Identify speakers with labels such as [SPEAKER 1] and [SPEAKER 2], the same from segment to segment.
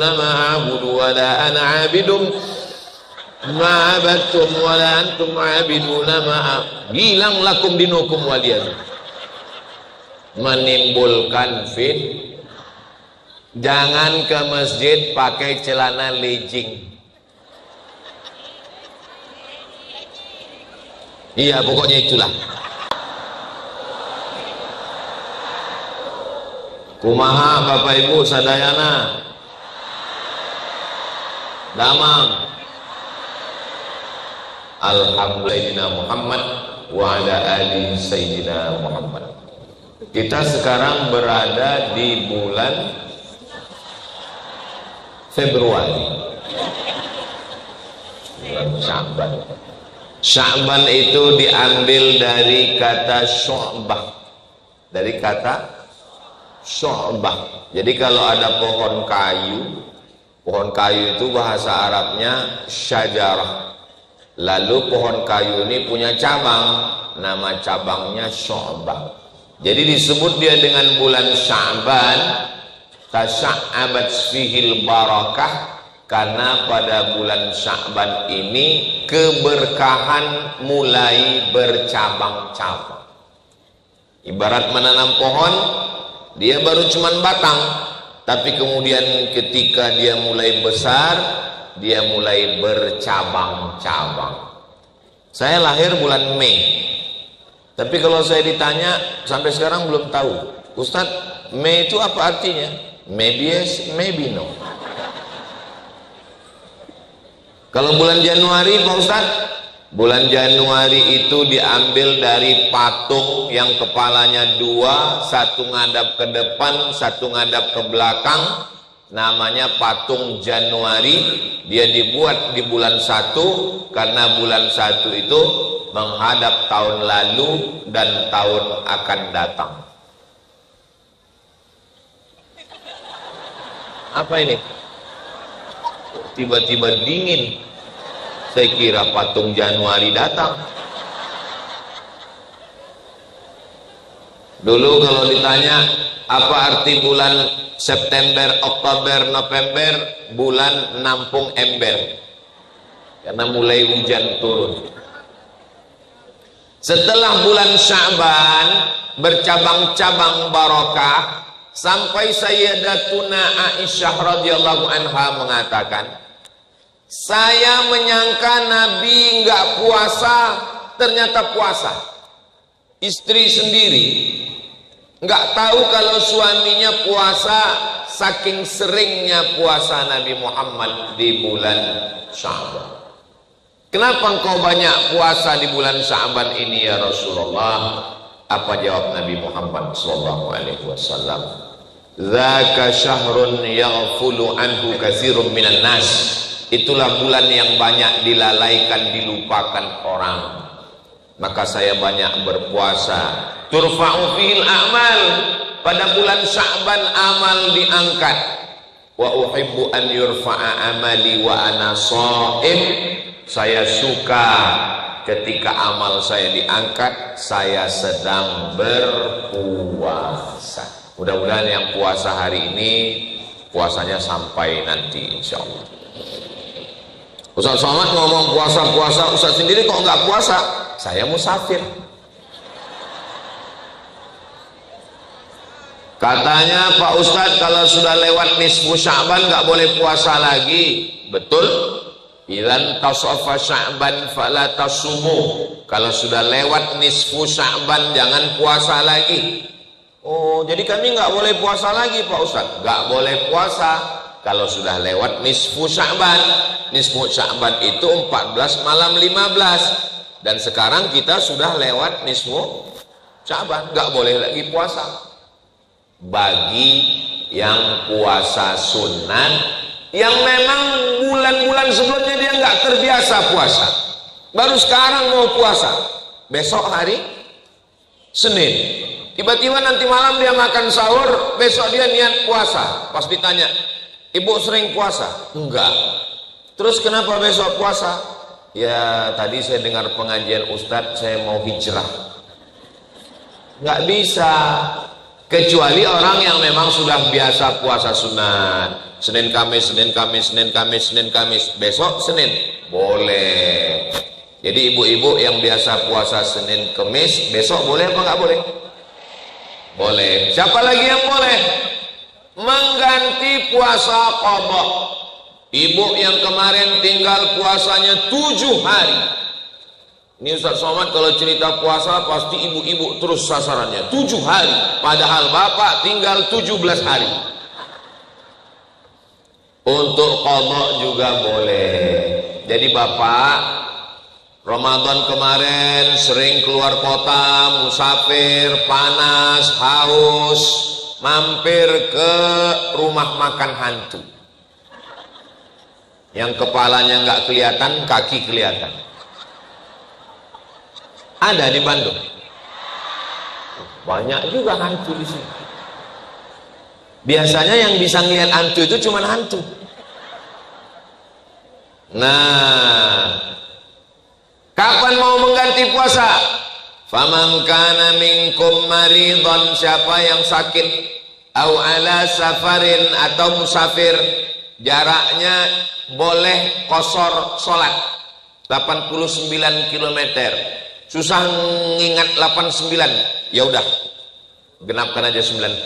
[SPEAKER 1] ta'buduna ma a'budu wa la ana 'abidum ma 'abadtum wa la antum 'abiduna ma bilang lakum dinukum waliyadin. Menimbulkan jangan ke masjid pakai celana legging. Iya, pokoknya itulah. Kumaha Bapak Ibu sadayana damang. Alhamdulillah Muhammad wa ala ali sayyidina Muhammad. Kita sekarang berada di bulan Februari, bulan Sya'ban. Sya'ban itu diambil dari kata syu'bah, dari kata syu'bah. Jadi kalau ada pohon kayu itu bahasa Arabnya syajarah. Lalu pohon kayu ini punya cabang, nama cabangnya syu'bah. Jadi disebut dia dengan bulan Sya'ban, tasya'abat fihil barakah, karena pada bulan Sya'ban ini keberkahan mulai bercabang-cabang. Ibarat menanam pohon, dia baru cuman batang, tapi kemudian ketika dia mulai besar, dia mulai bercabang-cabang. Saya lahir bulan Mei, tapi kalau saya ditanya sampai sekarang belum tahu, Ustadz, Mei itu apa artinya? Maybe yes, maybe no. Kalau bulan Januari Pak Ustadz, bulan Januari itu diambil dari patung yang kepalanya dua, satu ngadap ke depan, satu ngadap ke belakang, namanya patung Januari. Dia dibuat di bulan 1 karena bulan 1 itu menghadap tahun lalu dan tahun akan datang. Apa ini? Tiba-tiba dingin. Saya kira patung Januari datang. Dulu kalau ditanya apa arti bulan September, Oktober, November, bulan nampung ember, karena mulai hujan turun. Setelah bulan Sya'ban bercabang-cabang barokah, sampai Sayyidatuna Aisyah radhiyallahu anha mengatakan, saya menyangka Nabi nggak puasa, ternyata puasa. Istri sendiri nggak tahu kalau suaminya puasa, saking seringnya puasa Nabi Muhammad di bulan Sya'ban. Kenapa engkau banyak puasa di bulan Sya'ban ini ya Rasulullah? Apa jawab Nabi Muhammad sallallahu alaihi wasallam? Dzaka syahrun yaghfulu anhu katsirun minan nas. Itulah bulan yang banyak dilalaikan, dilupakan orang. Maka saya banyak berpuasa. Turfa'u fihil a'mal. Pada bulan Sya'ban amal diangkat. Wa uhibbu an yurfa'a amali wa ana sha'im. Saya suka ketika amal saya diangkat, saya sedang berpuasa. Mudah-mudahan yang puasa hari ini puasanya sampai nanti insyaallah. Ustaz Somad ngomong puasa-puasa, Ustaz sendiri kok nggak puasa? Saya musafir. Katanya Pak Ustadz kalau sudah lewat nisfu Sya'ban nggak boleh puasa lagi. Betul? Idzan tasafa Sya'ban fala tasumu. Kalau sudah lewat nisfu Sya'ban jangan puasa lagi. Oh, jadi kami nggak boleh puasa lagi Pak Ustadz? Nggak boleh puasa kalau sudah lewat nisfu Sya'ban. Nisfu Sya'ban itu 14 malam 15. Dan sekarang kita sudah lewat nisfu Sya'ban, nggak boleh lagi puasa. Bagi yang puasa sunat, yang memang bulan-bulan sebelumnya dia nggak terbiasa puasa, baru sekarang mau puasa, besok hari Senin, tiba-tiba nanti malam dia makan sahur, besok dia niat puasa. Pas ditanya, ibu sering puasa? Enggak. Terus kenapa besok puasa? Ya tadi saya dengar pengajian Ustadz, saya mau hijrah. Nggak bisa. Kecuali orang yang memang sudah biasa puasa sunat, Senin Kamis, Senin Kamis, Senin Kamis, Senin Kamis, besok Senin boleh. Jadi ibu-ibu yang biasa puasa Senin Kamis, besok boleh apa nggak boleh? Boleh. Siapa lagi yang boleh? Mengganti puasa qadha. Ibu yang kemarin tinggal puasanya 7 hari. Ini Ustaz Somad kalau cerita puasa pasti ibu-ibu terus sasarannya 7 hari, padahal bapak tinggal 17 hari. Untuk qadha juga boleh. Jadi bapak Ramadan kemarin sering keluar kota, musafir, panas, haus, mampir ke rumah makan hantu yang kepalanya nggak kelihatan, kaki kelihatan. Ada di Bandung. Banyak juga hantu di sini. Biasanya yang bisa ngelihat hantu itu cuma hantu. Nah, kapan mau mengganti puasa? Faman kana minkum maridhan, siapa yang sakit, au ala safarin, atau musafir, jaraknya boleh qashar salat 89 km. Susah ngingat 89, ya udah genapkan aja 90.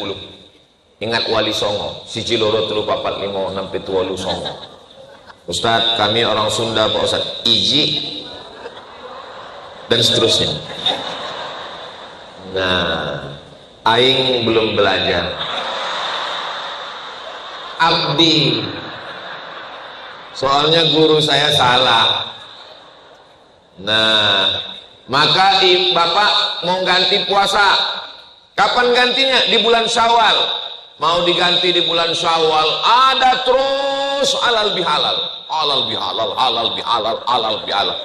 [SPEAKER 1] Ingat Wali Songo, siji loro telu papat limo enam pitu wolu songo. Ustadz, kami orang Sunda Pak Ustadz, iji dan seterusnya. Nah, aing belum belajar. Abdi, soalnya guru saya salah. Nah, maka bapak mau ganti puasa, kapan gantinya? Di bulan Syawal. Mau diganti di bulan Syawal, ada terus halal bihalal, halal bihalal, halal bihalal, halal bihalal.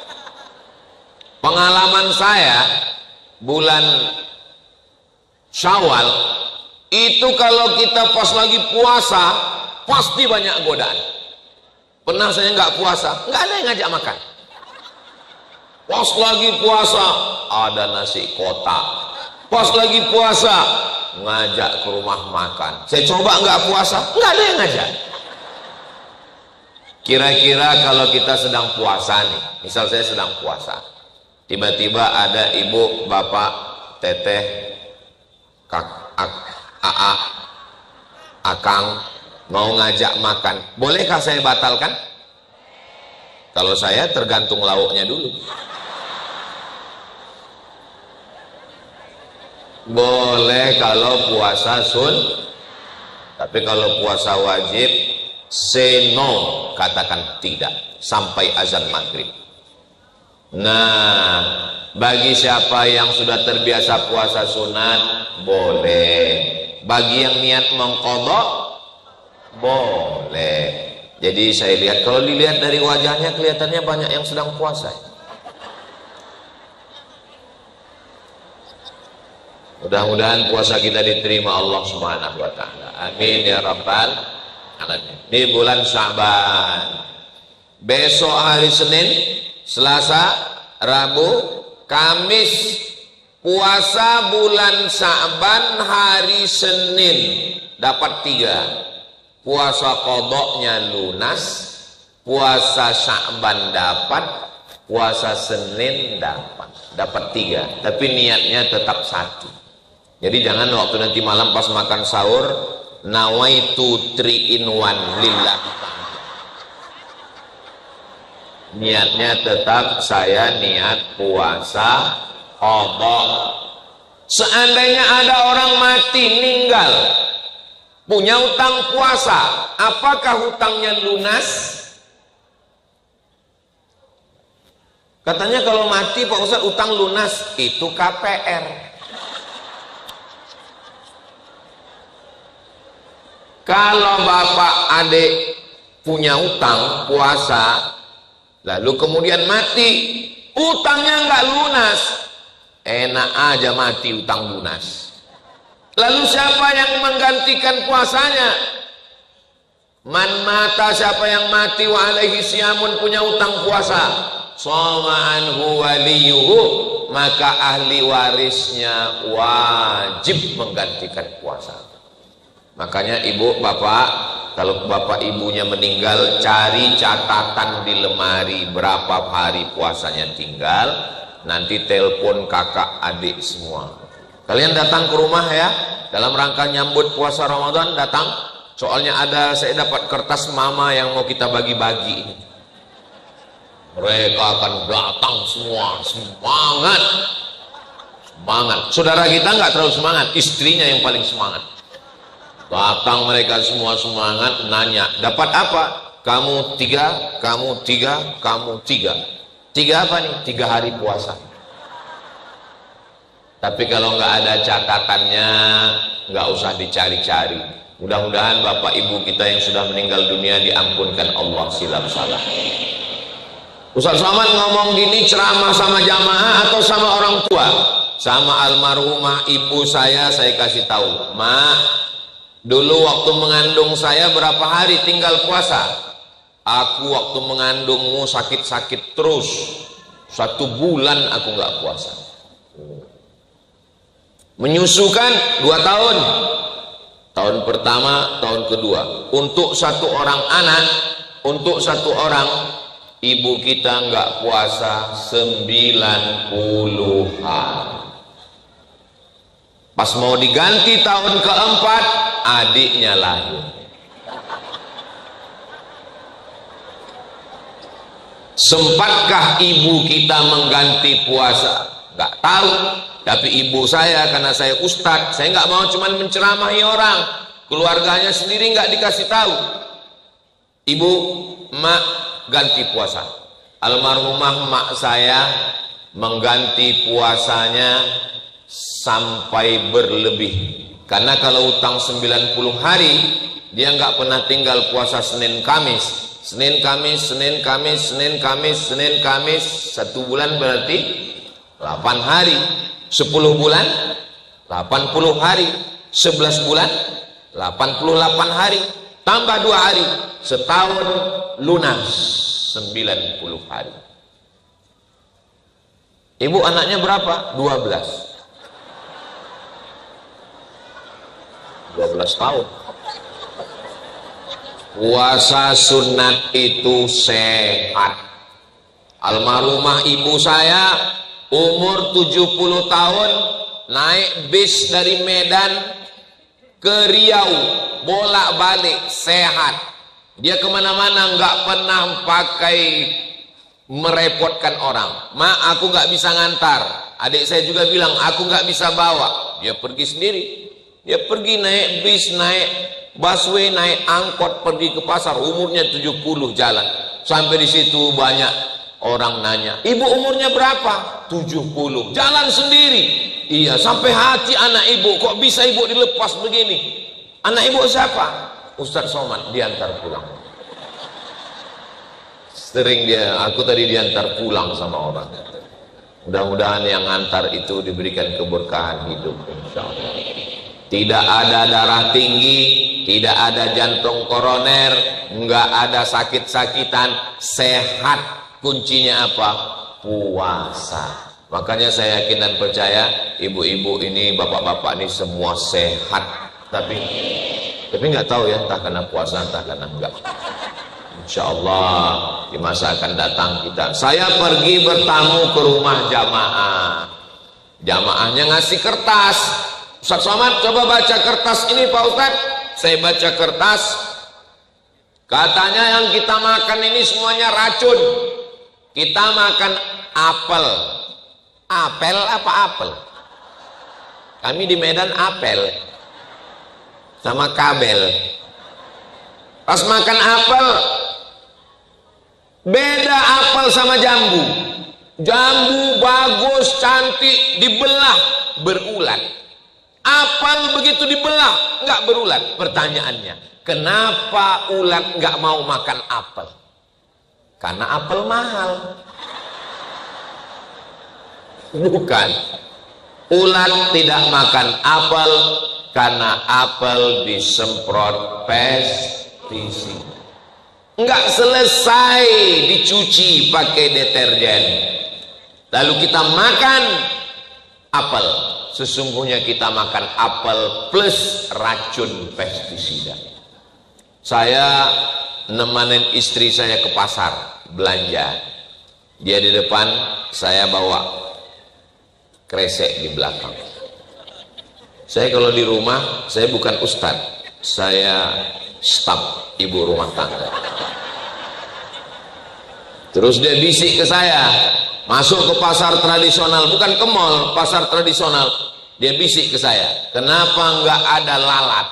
[SPEAKER 1] Pengalaman saya bulan Syawal itu kalau kita pas lagi puasa pasti banyak godaan. Pernah saya nggak puasa, nggak ada yang ngajak makan. Pas lagi puasa ada nasi kotak, pas lagi puasa ngajak ke rumah makan. Saya coba nggak puasa, nggak ada yang ngajak. Kira-kira kalau kita sedang puasa nih, misal saya sedang puasa, tiba-tiba ada ibu, bapak, teteh, aa, akang mau ngajak makan, bolehkah saya batalkan? Kalau saya tergantung lauknya dulu. Boleh kalau puasa tapi kalau puasa wajib say no, katakan tidak sampai azan maghrib. Nah, bagi siapa yang sudah terbiasa puasa sunat boleh, bagi yang niat mengqadha boleh. Jadi saya lihat, kalau dilihat dari wajahnya kelihatannya banyak yang sedang puasa. Mudah-mudahan puasa kita diterima Allah Subhanahu wa taala. Amin ya rabbal alamin. Ini bulan Sya'ban. Besok hari Senin, Selasa, Rabu, Kamis puasa bulan Sya'ban hari Senin dapat 3. Puasa qadha-nya lunas, puasa Sya'ban dapat, puasa Senin dapat 3. Tapi niatnya tetap 1. Jadi jangan waktu nanti malam pas makan sahur nawaitu 3 in 1 lillah. Niatnya tetap saya niat puasa qadha. Seandainya ada orang mati meninggal punya utang puasa, apakah hutangnya lunas? Katanya kalau mati Pak Ustadz utang lunas, itu KPR. Kalau bapak adik punya utang puasa, lalu kemudian mati, utangnya nggak lunas, enak aja mati utang lunas. Lalu siapa yang menggantikan puasanya? Man mata, siapa yang mati wa alaihi siyamun punya utang puasa, shoma anhu waliyuhu, maka ahli warisnya wajib menggantikan puasa. Makanya ibu, bapak, kalau bapak ibunya meninggal, cari catatan di lemari berapa hari puasanya tinggal, nanti telepon kakak adik semua. Kalian datang ke rumah ya, dalam rangka nyambut puasa Ramadan, datang. Soalnya saya dapat kertas mama yang mau kita bagi-bagi. Mereka akan datang semua, semangat. Semangat. Saudara kita nggak terlalu semangat, istrinya yang paling semangat. Datang mereka semua semangat, nanya, dapat apa? Kamu 3, kamu 3, kamu 3. 3 apa nih? 3 hari puasa. Tapi kalau nggak ada catatannya, nggak usah dicari-cari. Mudah-mudahan bapak ibu kita yang sudah meninggal dunia diampunkan Allah silap salah. Ustaz Somad ngomong gini ceramah sama jamaah atau sama orang tua? Sama almarhumah ibu saya kasih tahu, Ma, dulu waktu mengandung saya berapa hari tinggal puasa? Aku waktu mengandungmu sakit-sakit terus, 1 bulan aku nggak puasa. Menyusukan 2 tahun. Tahun pertama, tahun kedua. Untuk 1 orang anak, untuk 1 orang, ibu kita nggak puasa 90 hari. Pas mau diganti tahun keempat, adiknya lahir. Sempatkah ibu kita mengganti puasa? Nggak tahu. Tapi ibu saya, karena saya ustadz, saya nggak mau cuman menceramahi orang, keluarganya sendiri nggak dikasih tahu. Ibu, mak ganti puasa. Almarhumah mak saya mengganti puasanya sampai berlebih. Karena kalau utang 90 hari, dia nggak pernah tinggal puasa Senin Kamis. Senin Kamis, Senin Kamis, Senin Kamis, Senin Kamis, 1 bulan berarti 8 hari. 10 bulan 80 hari, 11 bulan 88 hari, tambah 2 hari, setahun lunas 90 hari. Ibu anaknya berapa? 12 tahun. Puasa sunat itu sehat. Almarhumah ibu saya umur 70 tahun naik bis dari Medan ke Riau, bolak-balik, sehat. Dia kemana-mana nggak pernah pakai merepotkan orang. Ma, aku nggak bisa ngantar. Adik saya juga bilang aku nggak bisa bawa. Dia pergi sendiri. Dia pergi naik bis, naik busway, naik angkot, pergi ke pasar. Umurnya 70 jalan. Sampai di situ banyak orang nanya, ibu umurnya berapa? 70. Jalan sendiri. Iya, sampai hati anak ibu, kok bisa ibu dilepas begini? Anak ibu siapa? Ustaz Somad, diantar pulang. Sering aku tadi diantar pulang sama orang. Mudah-mudahan yang antar itu diberikan keberkahan hidup, insya Allah. Tidak ada darah tinggi, tidak ada jantung koroner, nggak ada sakit-sakitan, sehat. Kuncinya apa? Puasa. Makanya saya yakin dan percaya ibu-ibu ini, bapak-bapak ini semua sehat. Tapi nggak tahu ya, entah karena puasa, entah karena enggak. Insya Allah di masa akan datang kita. Saya pergi bertamu ke rumah jamaah. Jamaahnya ngasih kertas. Ustaz Somad, coba baca kertas ini Pak Ustaz. Saya baca kertas. Katanya yang kita makan ini semuanya racun. Kita makan apel. Apel apa apel? Kami di Medan apel sama kabel. Pas makan apel, beda apel sama jambu. Jambu bagus, cantik, dibelah berulat. Apel begitu dibelah nggak berulat. Pertanyaannya, kenapa ulat nggak mau makan apel? Karena apel mahal. Bukan. Ulat tidak makan apel karena apel disemprot pestisida. Enggak selesai dicuci pakai deterjen. Lalu kita makan apel, sesungguhnya kita makan apel plus racun pestisida. Saya nemanin istri saya ke pasar belanja, dia di depan, saya bawa kresek di belakang. Saya kalau di rumah, saya bukan ustadz, saya staf ibu rumah tangga. Terus dia bisik ke saya, masuk ke pasar tradisional, bukan ke mall, pasar tradisional. Dia bisik ke saya, kenapa nggak ada lalat?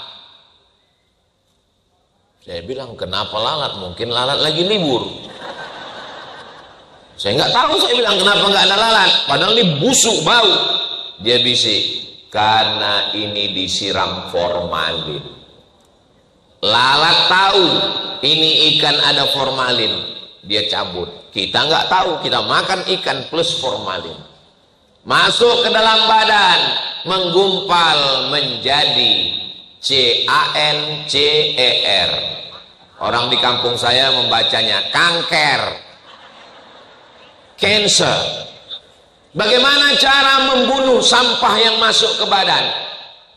[SPEAKER 1] Saya bilang, kenapa lalat? Mungkin lalat lagi libur. Saya nggak tahu, saya bilang, kenapa nggak ada lalat? Padahal ini busuk, bau. Dia bisik, karena ini disiram formalin. Lalat tahu, ini ikan ada formalin. Dia cabut. Kita nggak tahu, kita makan ikan plus formalin. Masuk ke dalam badan, menggumpal menjadi CANCER. Orang di kampung saya membacanya kanker, cancer. Bagaimana cara membunuh sampah yang masuk ke badan?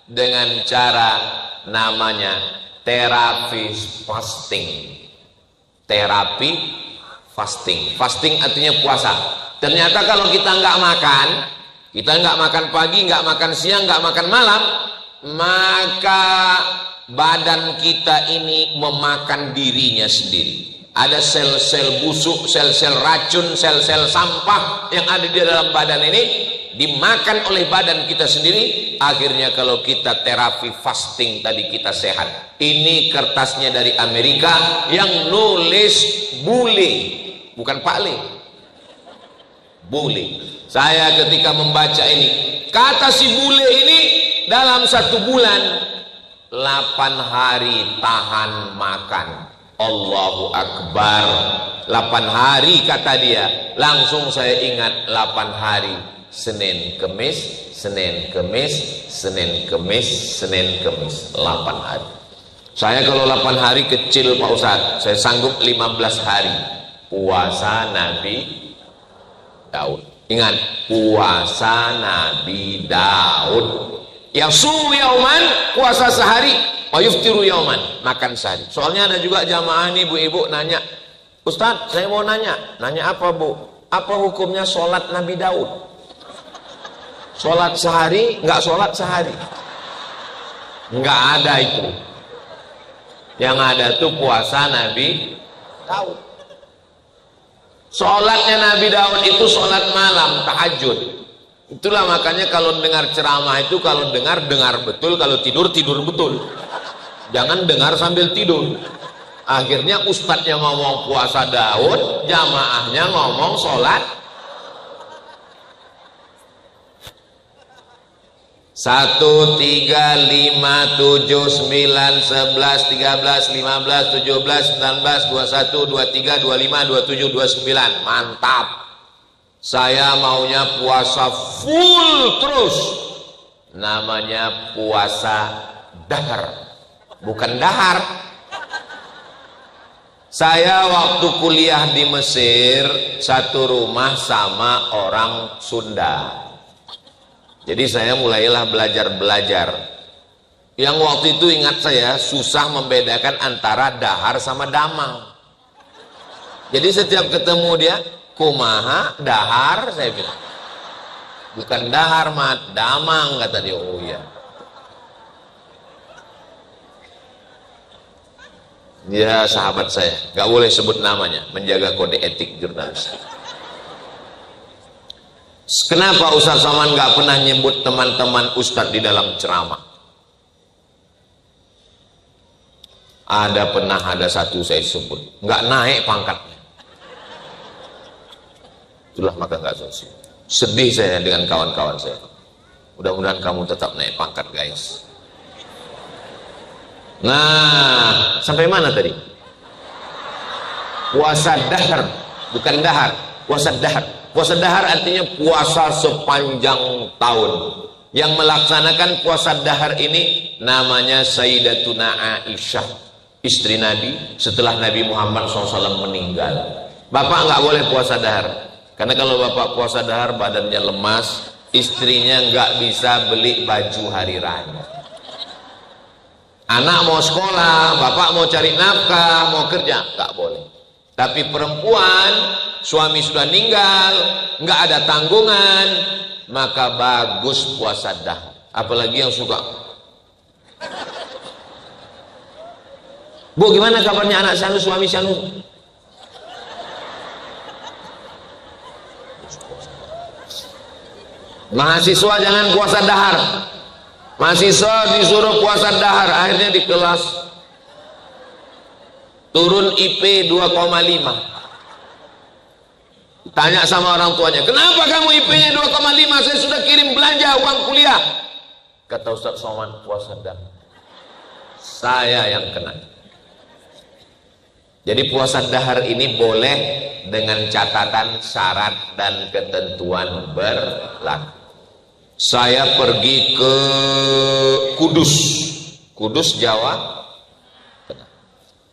[SPEAKER 1] Dengan cara namanya terapi fasting. Terapi fasting. Fasting artinya puasa. Ternyata kalau kita nggak makan pagi, nggak makan siang, nggak makan malam, maka badan kita ini memakan dirinya sendiri. Ada sel-sel busuk, sel-sel racun, sel-sel sampah yang ada di dalam badan ini dimakan oleh badan kita sendiri. Akhirnya kalau kita terapi fasting tadi kita sehat. Ini kertasnya dari Amerika yang nulis bule, bukan Pak Le, bule. Saya ketika membaca ini, kata si bule ini dalam 1 bulan 8 hari tahan makan. Allahu Akbar. 8 hari kata dia. Langsung saya ingat 8 hari. Senin, Kemis, Senin, Kemis, Senin, Kemis, Senin, Kemis. 8 hari. Saya kalau 8 hari kecil Pak Ustadz. Saya sanggup 15 hari. Puasa Nabi Daud. Ingat, puasa Nabi Daud. Yasum yauman, puasa sehari, wa yuftiru yauman, makan sehari. Soalnya ada juga jamaah nih ibu-ibu nanya, Ustadz saya mau nanya apa bu? Apa hukumnya sholat Nabi Daud? Sholat sehari, nggak sholat sehari? Nggak ada itu. Yang ada tuh puasa Nabi Daud. Sholatnya Nabi Daud itu sholat malam, tahajud. Itulah makanya kalau dengar ceramah itu, kalau dengar betul, kalau tidur betul. Jangan dengar sambil tidur. Akhirnya ustadznya ngomong puasa Daud, jamaahnya ngomong sholat. 1, 3, 5, 7, 9, 11, 13, 15, 17, 19, 21, 23, 25, 27, 29. Mantap. Saya maunya puasa full terus. Namanya puasa dahar, bukan dahar. Saya waktu kuliah di Mesir satu rumah sama orang Sunda. Jadi saya mulailah belajar. Yang waktu itu ingat saya susah membedakan antara dahar sama damang. Jadi setiap ketemu dia, kumaha dahar, saya bilang. Bukan dahar mat, damang, kata dia. Oh iya. Dia sahabat saya, gak boleh sebut namanya, menjaga kode etik jurnalis. Kenapa Ustaz Saman gak pernah nyebut teman-teman Ustaz di dalam ceramah? Ada satu saya sebut, gak naik pangkatnya. Itulah maka gak sosial. Sedih saya dengan kawan-kawan saya. Mudah-mudahan kamu tetap naik pangkat guys. Nah, sampai mana tadi? Puasa dahar, bukan dahar. Puasa dahar. Puasa dahar artinya puasa sepanjang tahun. Yang melaksanakan puasa dahar ini namanya Sayyidatuna Aisyah, istri Nabi setelah Nabi Muhammad SAW meninggal. Bapak nggak boleh puasa dahar. Karena kalau bapak puasa dahar badannya lemas, istrinya nggak bisa beli baju hari raya. Anak mau sekolah, bapak mau cari nafkah, mau kerja, nggak boleh. Tapi perempuan, suami sudah meninggal, nggak ada tanggungan, maka bagus puasa dahar. Apalagi yang suka, Bu, gimana kabarnya anak Sanu, suami Sanu? Mahasiswa jangan puasa dahar. Mahasiswa disuruh puasa dahar, akhirnya di kelas turun IP 2,5. Tanya sama orang tuanya, kenapa kamu IP-nya 2,5? Saya sudah kirim belanja uang kuliah. Kata Ustaz Somad, puasa dahar. Saya yang kena. Jadi puasa dahar ini boleh dengan catatan syarat dan ketentuan berlaku. Saya pergi ke Kudus Jawa.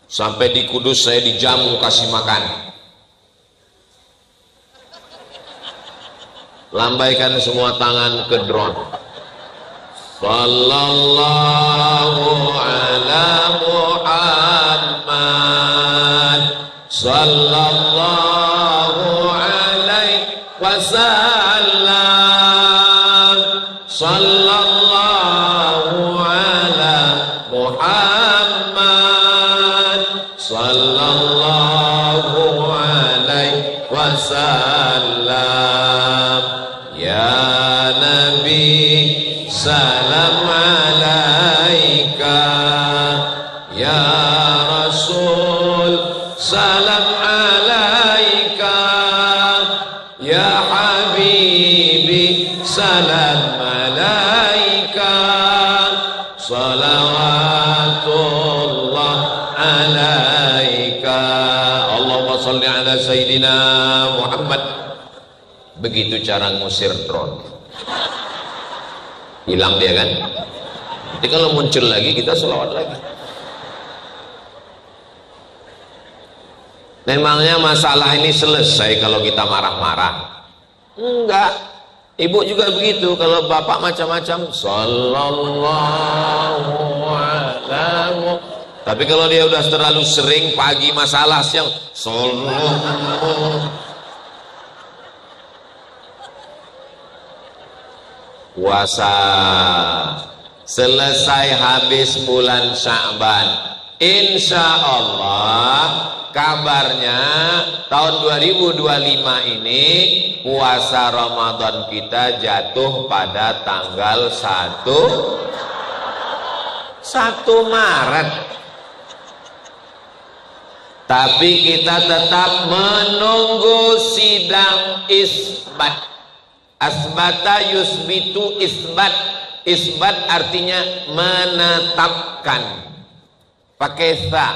[SPEAKER 1] Sampai di Kudus saya dijamu kasih makan. Lambaikan semua tangan ke drone. Sallallahu ala Muhammad, sallallahu alaihi wasallam. Sallallahu ala Muhammad, sallallahu alaihi wasallam. Ya Nabi, salam alaika. Ya Rasul, salam alaika. Ya Habibi, salam salawatullah alaika. Allahumma salli ala Sayyidina Muhammad. Begitu cara ngusir drone. Hilang dia kan. Jadi kalau muncul lagi kita selawat lagi. Memangnya masalah ini selesai kalau kita marah-marah? Enggak. Ibu juga begitu, kalau bapak macam-macam sallallahu alaihi. Tapi kalau dia udah terlalu sering, pagi masalah, siang sallallahu. Puasa selesai habis bulan Sya'ban, insya Allah kabarnya tahun 2025 ini puasa Ramadan kita jatuh pada tanggal 1 Maret. Tapi kita tetap menunggu sidang isbat. Asbata yusbitu isbat. Isbat artinya menetapkan. Pakai sa,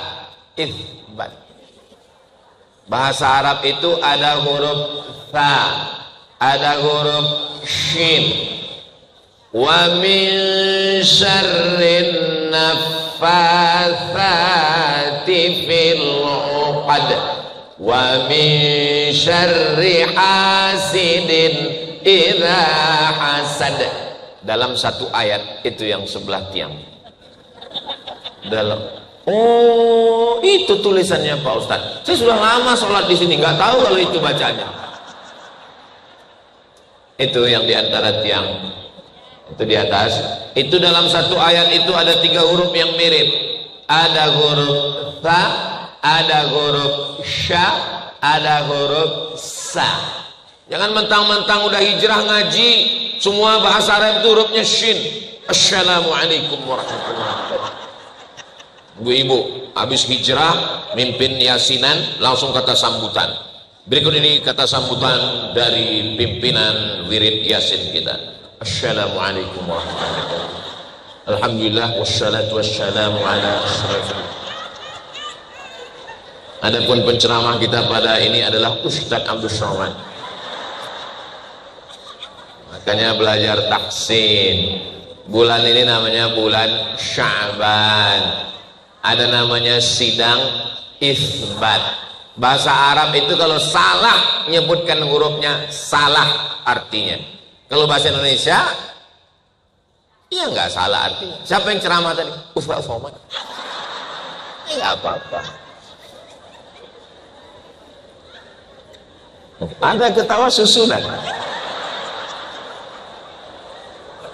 [SPEAKER 1] isbat. Bahasa Arab itu ada huruf sa, ada huruf shin. Wa min syarrin naffatsati fil 'uqad wa min syarri hasidin idza hasad. Dalam satu ayat itu yang sebelah tiang. Oh, itu tulisannya Pak Ustadz. Saya sudah lama sholat di sini, nggak tahu kalau itu bacanya. Itu yang di antara tiang, itu di atas. Itu dalam satu ayat itu ada 3 huruf yang mirip. Ada huruf ta, ada huruf sya, ada huruf sa. Jangan mentang-mentang udah hijrah ngaji, semua bahasa Arab itu hurufnya shin. Assalamualaikum warahmatullahi wabarakatuh. Ibu-ibu habis hijrah mimpin yasinan langsung kata sambutan. Berikut ini kata sambutan dari pimpinan wirid yasin kita. Assalamualaikum warahmatullahi wabarakatuh. Alhamdulillah wassalatu wassalamu ala asrafil. Adapun penceramah kita pada ini adalah Ustaz Abdul Somad. Makanya belajar tahsin. Bulan ini namanya bulan Sya'ban. Ada namanya sidang isbat. Bahasa Arab itu kalau salah nyebutkan hurufnya salah artinya. Kalau bahasa Indonesia ya nggak salah artinya. Siapa yang ceramah tadi? Ustaz Somad. Ya nggak apa-apa. Ada ketawa susulan.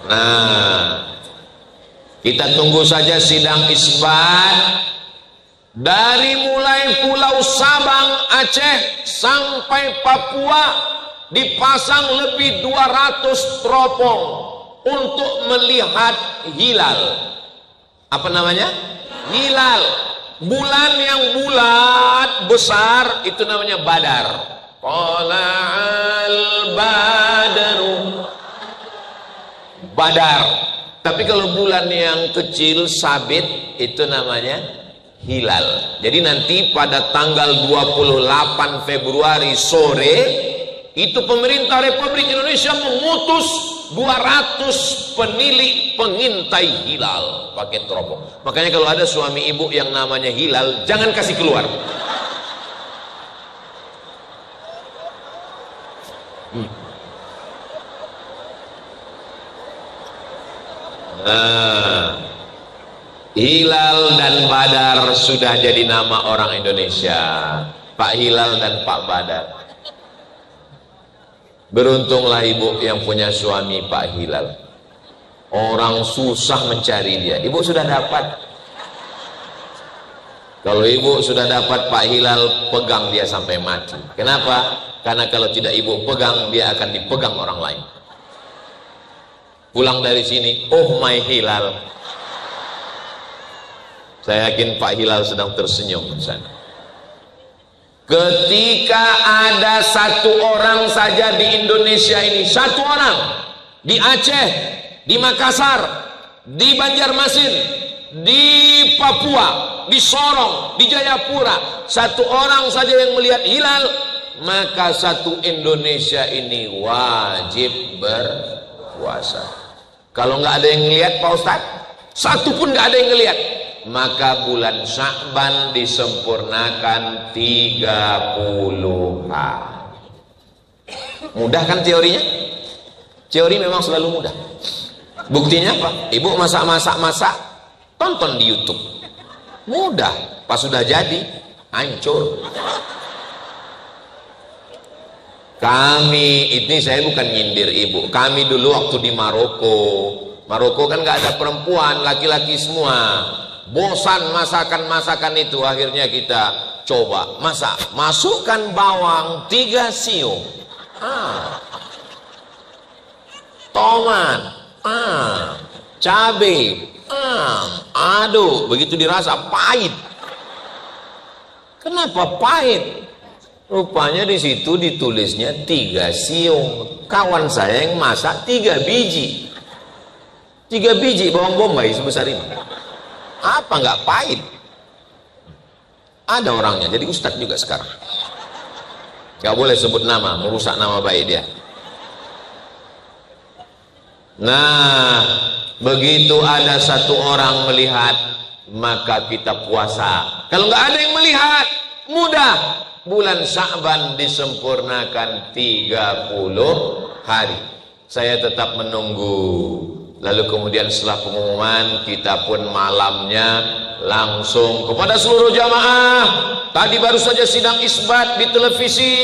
[SPEAKER 1] Nah, kita tunggu saja sidang isbat. Dari mulai Pulau Sabang, Aceh sampai Papua dipasang lebih 200 teropong untuk melihat hilal. Apa namanya? Hilal. Bulan yang bulat besar itu namanya Badar. Tala'al Badaru. Badar. Tapi kalau bulan yang kecil sabit itu namanya hilal. Jadi nanti pada tanggal 28 Februari sore itu pemerintah Republik Indonesia mengutus 200 penilik pengintai hilal pakai teropong. Makanya kalau ada suami ibu yang namanya Hilal, jangan kasih keluar. Hilal dan Badar sudah jadi nama orang Indonesia. Pak Hilal dan Pak Badar. Beruntunglah ibu yang punya suami Pak Hilal. Orang susah mencari dia. Ibu sudah dapat. Kalau ibu sudah dapat Pak Hilal, pegang dia sampai mati. Kenapa? Karena kalau tidak ibu pegang, dia akan dipegang orang lain. Pulang dari sini, oh my Hilal. Saya yakin Pak Hilal sedang tersenyum di sana. Ketika ada satu orang saja di Indonesia ini, satu orang di Aceh, di Makassar, di Banjarmasin, di Papua, di Sorong, di Jayapura, satu orang saja yang melihat hilal, maka satu Indonesia ini wajib berpuasa. Kalau nggak ada yang ngelihat Pak Ustadz, satu pun nggak ada yang ngelihat, maka bulan Sya'ban disempurnakan 30 hari. Mudah kan teorinya? Teori memang selalu mudah. Buktinya apa? Ibu masak, tonton di YouTube. Mudah. Pas sudah jadi, hancur. Kami, ini saya bukan nyindir ibu. Kami dulu waktu di Maroko kan nggak ada perempuan, laki-laki semua. Bosan masakan itu, akhirnya kita coba masak. Masukkan bawang 3 siung, tomat, cabai, aduk. Begitu dirasa pahit. Kenapa pahit? Rupanya di situ ditulisnya 3 siung. Kawan saya yang masak 3 biji. 3 biji bawang bombay sebesar ini. Apa nggak pahit? Ada orangnya, jadi ustadz juga sekarang. Nggak boleh sebut nama, merusak nama baik dia. Nah, begitu ada satu orang melihat, maka kita puasa. Kalau nggak ada yang melihat, mudah. Bulan Sya'ban disempurnakan 30 hari. Saya tetap menunggu. Lalu kemudian setelah pengumuman, kita pun malamnya langsung kepada seluruh jamaah. Tadi baru saja sidang isbat di televisi.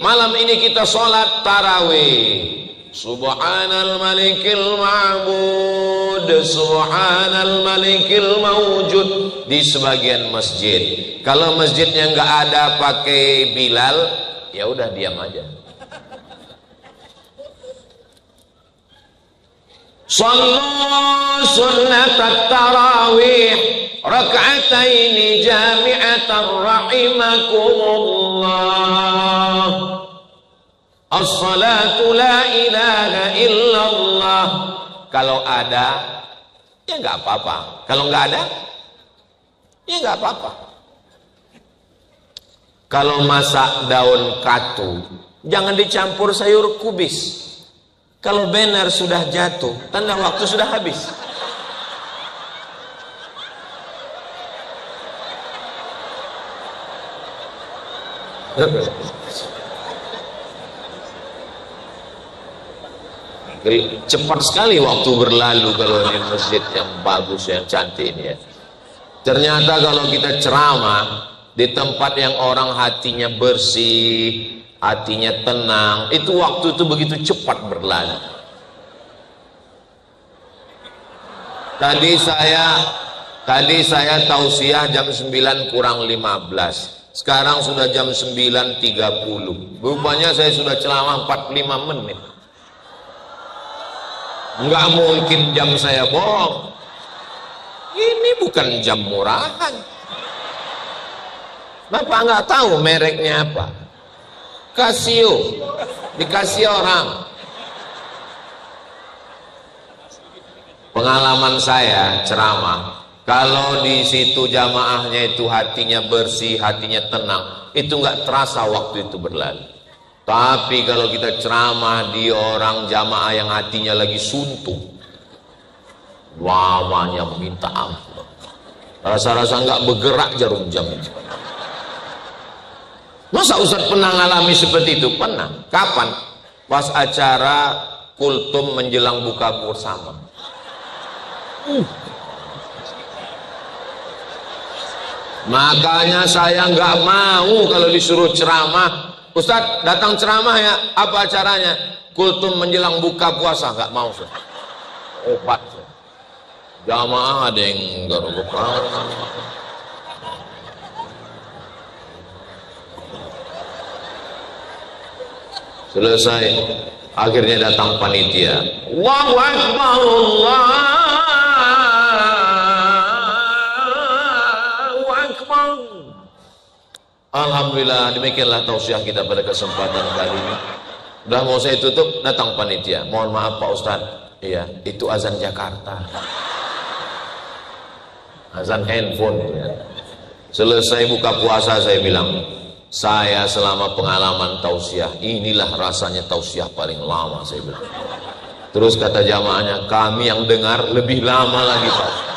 [SPEAKER 1] Malam ini kita sholat tarawih. Subhanal malikil ma'bud, subhanal malikil mawjud, di sebagian masjid. Kalau masjidnya nggak ada pakai Bilal, ya udah diam aja. Sallu sunnatat tarawih rak'ataini jami'atan rahimakumullah. As-salatu la ilaha illallah. Kalau ada, ya nggak apa-apa. Kalau nggak ada, ya nggak apa-apa. Kalau masak daun katu, jangan dicampur sayur kubis. Kalau benar sudah jatuh, tanda waktu sudah habis. Cepat sekali waktu berlalu kalau di masjid yang bagus, yang cantik ini ya. Ternyata kalau kita ceramah di tempat yang orang hatinya bersih, hatinya tenang, itu waktu itu begitu cepat berlalu. Tadi saya tausiah jam 9 kurang 15. Sekarang sudah jam 9.30. Rupanya saya sudah ceramah 45 menit. Enggak mungkin jam saya bohong. Ini bukan jam murahan. Bapak nggak tahu mereknya apa? Casio. Dikasih orang. Pengalaman saya ceramah, kalau di situ jamaahnya itu hatinya bersih, hatinya tenang, itu nggak terasa waktu itu berlalu. Tapi kalau kita ceramah di orang jamaah yang hatinya lagi suntuk, lamanya minta ampun, rasa-rasa nggak bergerak jarum jam itu. Masa Ustaz pernah ngalami seperti itu? Pernah. Kapan? Pas acara kultum menjelang buka bersama. Makanya saya nggak mau kalau disuruh ceramah, Ustaz datang ceramah ya, apa acaranya? Kultum menjelang buka puasa. Nggak mau, Ustaz. Obat. Jamaah ada yang garuk. Selesai, akhirnya datang panitia. Allahu Akbar, Allahu Akbar. Alhamdulillah, demikianlah tausiah kita pada kesempatan kali ini. Udah mau saya tutup, datang panitia. Mohon maaf Pak Ustadz, iya, itu azan Jakarta. Azan handphone ya. Selesai buka puasa saya bilang, saya selama pengalaman tausiah, inilah rasanya tausiah paling lama, saya bilang. Terus kata jamaahnya, kami yang dengar lebih lama lagi Pak.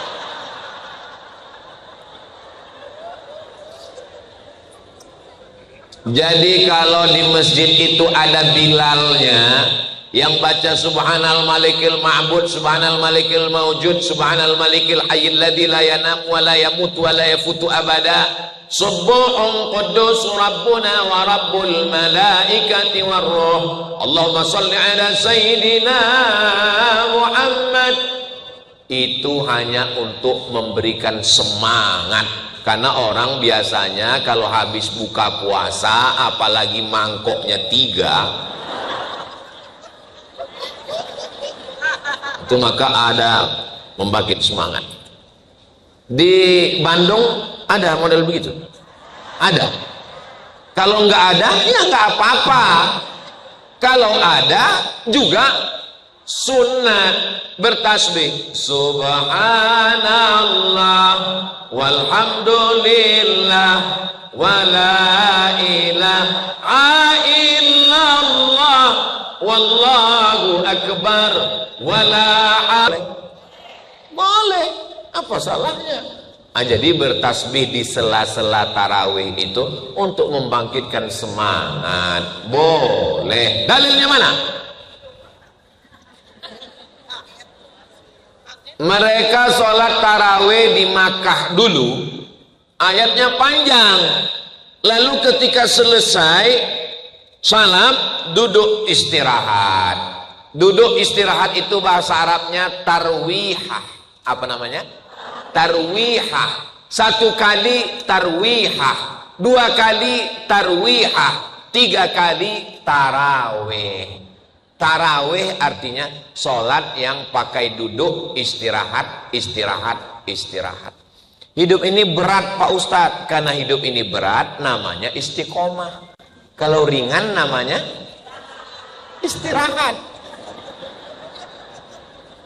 [SPEAKER 1] Jadi kalau di masjid itu ada bilalnya yang baca subhanal malikil ma'bud, subhanal malikil mawjud, subhanal malikil hayyil ladzi la yanam wa la yamut wa la yafutu abada, subuhun quddus rabbuna wa rabbul malaikati war ruh, Allahumma shalli ala sayyidina Muhammad. Itu hanya untuk memberikan semangat. Karena orang biasanya kalau habis buka puasa, apalagi mangkoknya 3, itu maka ada membangkit semangat. Di Bandung ada model begitu? Ada. Kalau nggak ada, ya nggak apa-apa. Kalau ada juga sunnah bertasbih subhanallah walhamdulillah wala ilaha illallah wallahu akbar wala boleh, apa salahnya? Jadi bertasbih di sela-sela tarawih itu untuk membangkitkan semangat, boleh. Dalilnya mana? Mereka sholat tarawih di Makkah dulu, ayatnya panjang. Lalu ketika selesai salam, duduk istirahat. Duduk istirahat itu bahasa Arabnya tarwihah. Apa namanya? Tarwihah. 1 kali tarwihah, 2 kali tarwihah, 3 kali tarawih. Tarawih artinya sholat yang pakai duduk, istirahat, istirahat, istirahat. Hidup ini berat Pak Ustadz. Karena hidup ini berat, namanya istiqomah. Kalau ringan namanya istirahat.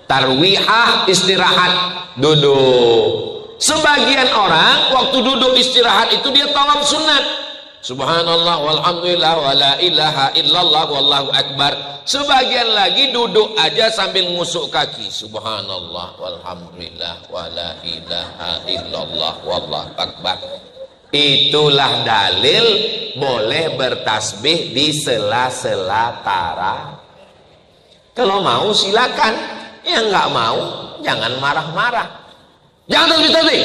[SPEAKER 1] Tarwihah, istirahat, duduk. Sebagian orang waktu duduk istirahat itu dia tawaf sunat. Subhanallah walhamdulillah wala ilaha illallah wallahu akbar. Sebagian lagi duduk aja sambil ngusuk kaki. Subhanallah walhamdulillah wala ilaha illallah wallahu akbar. Itulah dalil boleh bertasbih di sela-sela tarawih. Kalau mau silakan, yang nggak mau jangan marah-marah, jangan tasbih-tasbih.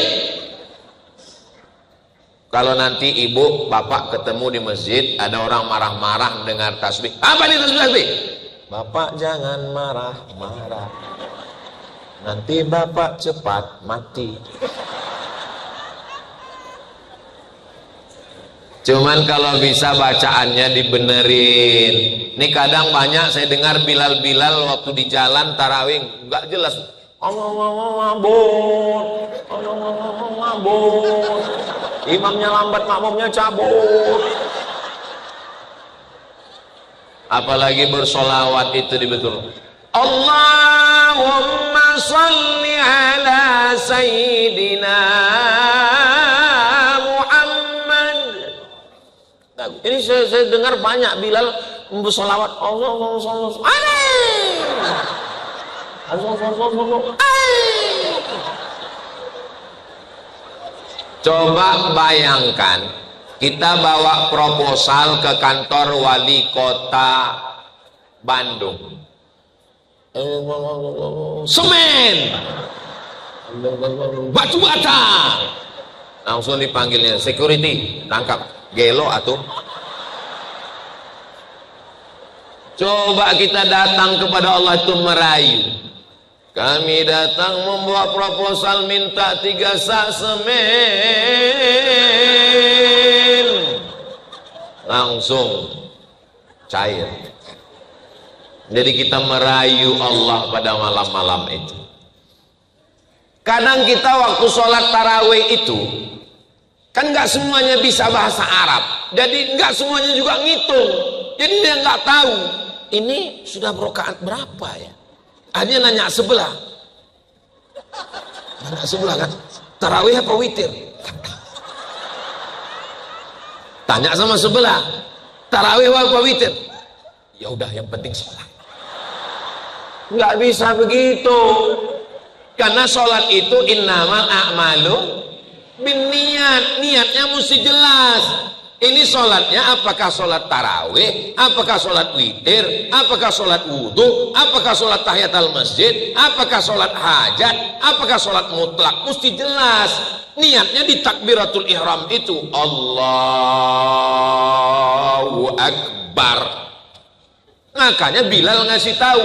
[SPEAKER 1] Kalau nanti ibu bapak ketemu di masjid ada orang marah-marah dengar tasbih, apa ini tasbih? Bapak jangan marah-marah, nanti bapak cepat mati. Cuman kalau bisa bacaannya dibenerin. Ini kadang banyak saya dengar Bilal waktu di jalan tarawih nggak jelas. Imamnya lambat, makmumnya cabut. Apalagi bersolawat itu dibetul. Allahumma salli ala sayyidina. Ini saya dengar banyak Bilal bersolawat Allah. Coba bayangkan kita bawa proposal ke kantor wali kota Bandung. Semen, batu bata, langsung dipanggilnya security, tangkap. Gelo atuh. Coba kita datang kepada Allah itu merayu. Kami datang membawa proposal minta 3 sak semen. Langsung cair. Jadi kita merayu Allah pada malam-malam itu. Kadang kita waktu sholat tarawih itu kan nggak semuanya bisa bahasa Arab, jadi nggak semuanya juga ngitung, jadi dia nggak tahu ini sudah rakaat berapa ya. Akhirnya nanya sebelah kan, tarawih apa witir? Tanya sama sebelah, tarawih apa witir? Ya udah, yang penting sholat. Nggak bisa begitu, karena sholat itu innamal a'malu niat, niatnya mesti jelas. Ini sholatnya apakah sholat tarawih, apakah sholat witir, apakah sholat wudhu, apakah sholat tahiyatul masjid, apakah sholat hajat, apakah sholat mutlak, mesti jelas. Niatnya di takbiratul ihram itu Allahu Akbar. Makanya Bilal ngasih tahu,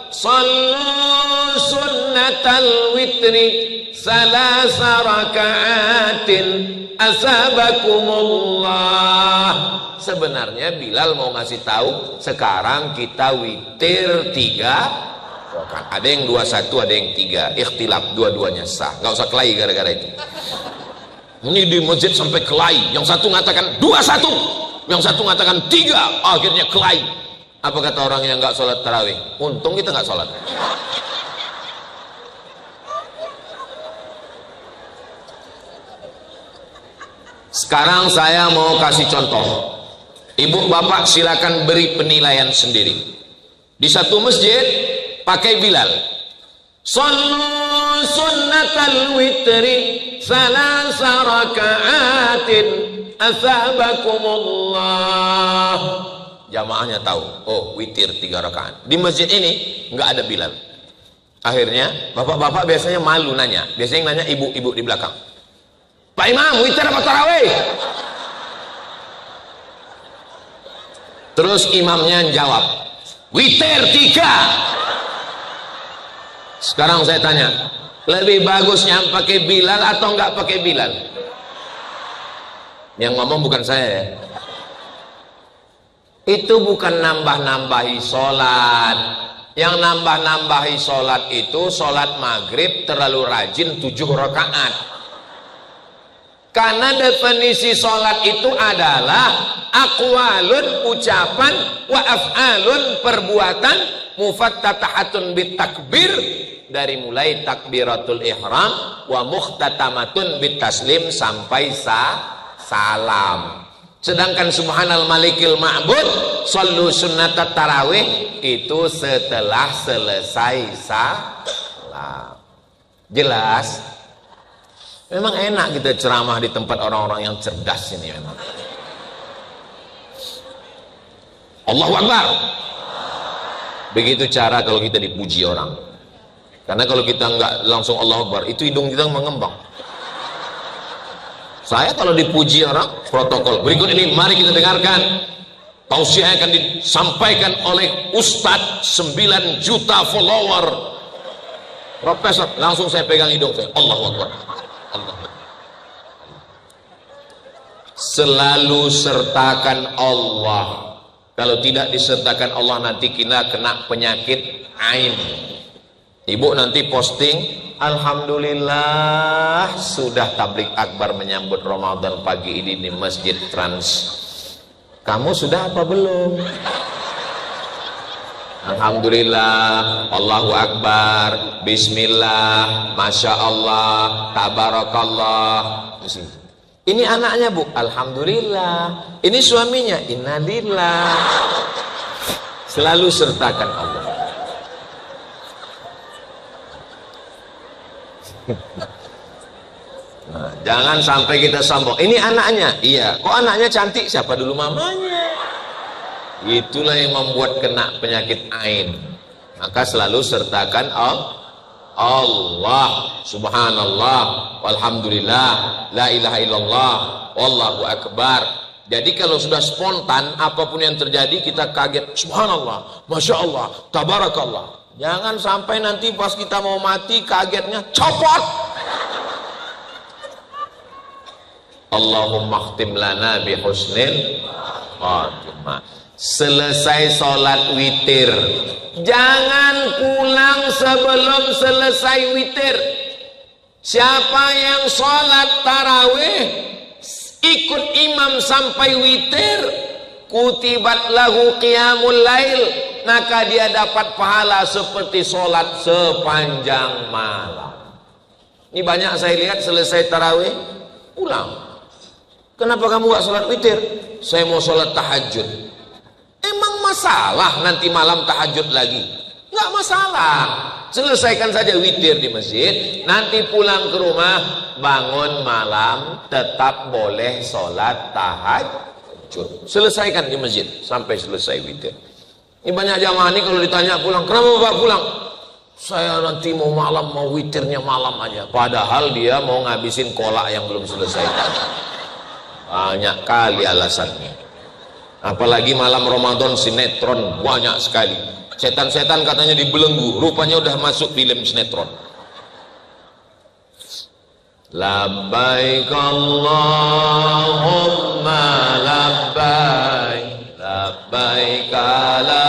[SPEAKER 1] sallu sunnatal witri salasa raka'atin asabakumullah. Sebenarnya Bilal mau ngasih tahu sekarang kita witir 3 rakaat. Ada yang 21, ada yang 3. Ikhtilaf, dua-duanya sah. Nggak usah kelahi gara-gara itu. Ini di masjid sampai kelahi. Yang satu mengatakan 21, yang satu mengatakan 3. Akhirnya kelahi. Apa kata orang yang nggak sholat tarawih? Untung kita nggak sholat. Sekarang saya mau kasih contoh. Ibu bapak silakan beri penilaian sendiri. Di satu masjid pakai Bilal. Sallu sunnatal witri salasa raka'atin asabakumullah. Jamaahnya tahu, oh witir 3 rakaat. Di masjid ini nggak ada Bilal. Akhirnya bapak-bapak biasanya malu nanya. Biasanya yang nanya ibu-ibu di belakang. Pak Imam, witir apa tarawih? Terus imamnya jawab, witir 3. Sekarang saya tanya, lebih bagusnya pakai Bilal atau enggak pakai Bilal? Yang ngomong bukan saya ya. Itu bukan nambah-nambahi sholat. Yang nambah-nambahi sholat itu sholat maghrib terlalu rajin 7 rakaat. Karena definisi sholat itu adalah aqwalun ucapan wa af'alun perbuatan mufattatahatun bitakbir, dari mulai takbiratul ihram wa muhtatamatun bitaslim sampai salam. Sedangkan subhanal malikil ma'bud sallu sunnatat tarawih itu setelah selesai salam. Jelas? Memang enak kita ceramah di tempat orang-orang yang cerdas ini memang. Allahu Akbar. Begitu cara kalau kita dipuji orang. Karena kalau kita nggak langsung Allahu Akbar, itu hidung kita mengembang. Saya kalau dipuji orang, protokol. Berikut ini mari kita dengarkan tausiah akan disampaikan oleh Ustadz 9 juta follower. Profesor, langsung saya pegang hidung saya. Allahu Akbar. Allah. Selalu sertakan Allah. Kalau tidak disertakan Allah, nanti kita kena penyakit ain. Ibu nanti posting, alhamdulillah sudah tablik akbar menyambut Ramadan pagi ini di Masjid Trans. Kamu sudah apa belum? Alhamdulillah, Allahu Akbar, Bismillah, Masya Allah, Tabarakallah. Ini anaknya bu, Alhamdulillah. Ini suaminya, Innalillah. Selalu sertakan Allah. Nah, jangan sampai kita sombong. Ini anaknya, iya. Kok anaknya cantik? Siapa dulu mamanya? Itulah yang membuat kena penyakit ain. Maka selalu sertakan Allah, subhanallah, walhamdulillah, la ilaha illallah, wallahu akbar. Jadi kalau sudah spontan, apapun yang terjadi kita kaget, subhanallah, masya Allah, tabarakallah. Jangan sampai nanti pas kita mau mati kagetnya copot. Allahumma khtim lana bi husnil khatimah. Selesai sholat witir, jangan pulang sebelum selesai witir. Siapa yang sholat tarawih ikut imam sampai witir, kutibat lahu qiyamul lail, maka dia dapat pahala seperti sholat sepanjang malam. Ini banyak saya lihat selesai tarawih pulang. Kenapa kamu gak sholat witir? Saya mau sholat tahajud. Emang masalah nanti malam tahajud lagi? Nggak masalah. Selesaikan saja witir di masjid. Nanti pulang ke rumah, bangun malam, tetap boleh sholat tahajud. Selesaikan di masjid sampai selesai witir. Ini banyak jamaah ini kalau ditanya pulang, kenapa bapak pulang? Saya nanti mau malam, mau witirnya malam aja. Padahal dia mau ngabisin kolak yang belum selesai tadi. Banyak kali alasannya. Apalagi malam Ramadan sinetron banyak sekali. Setan-setan katanya dibelenggu, rupanya udah masuk film sinetron. Labbaik Allahumma labbaik, labbaik la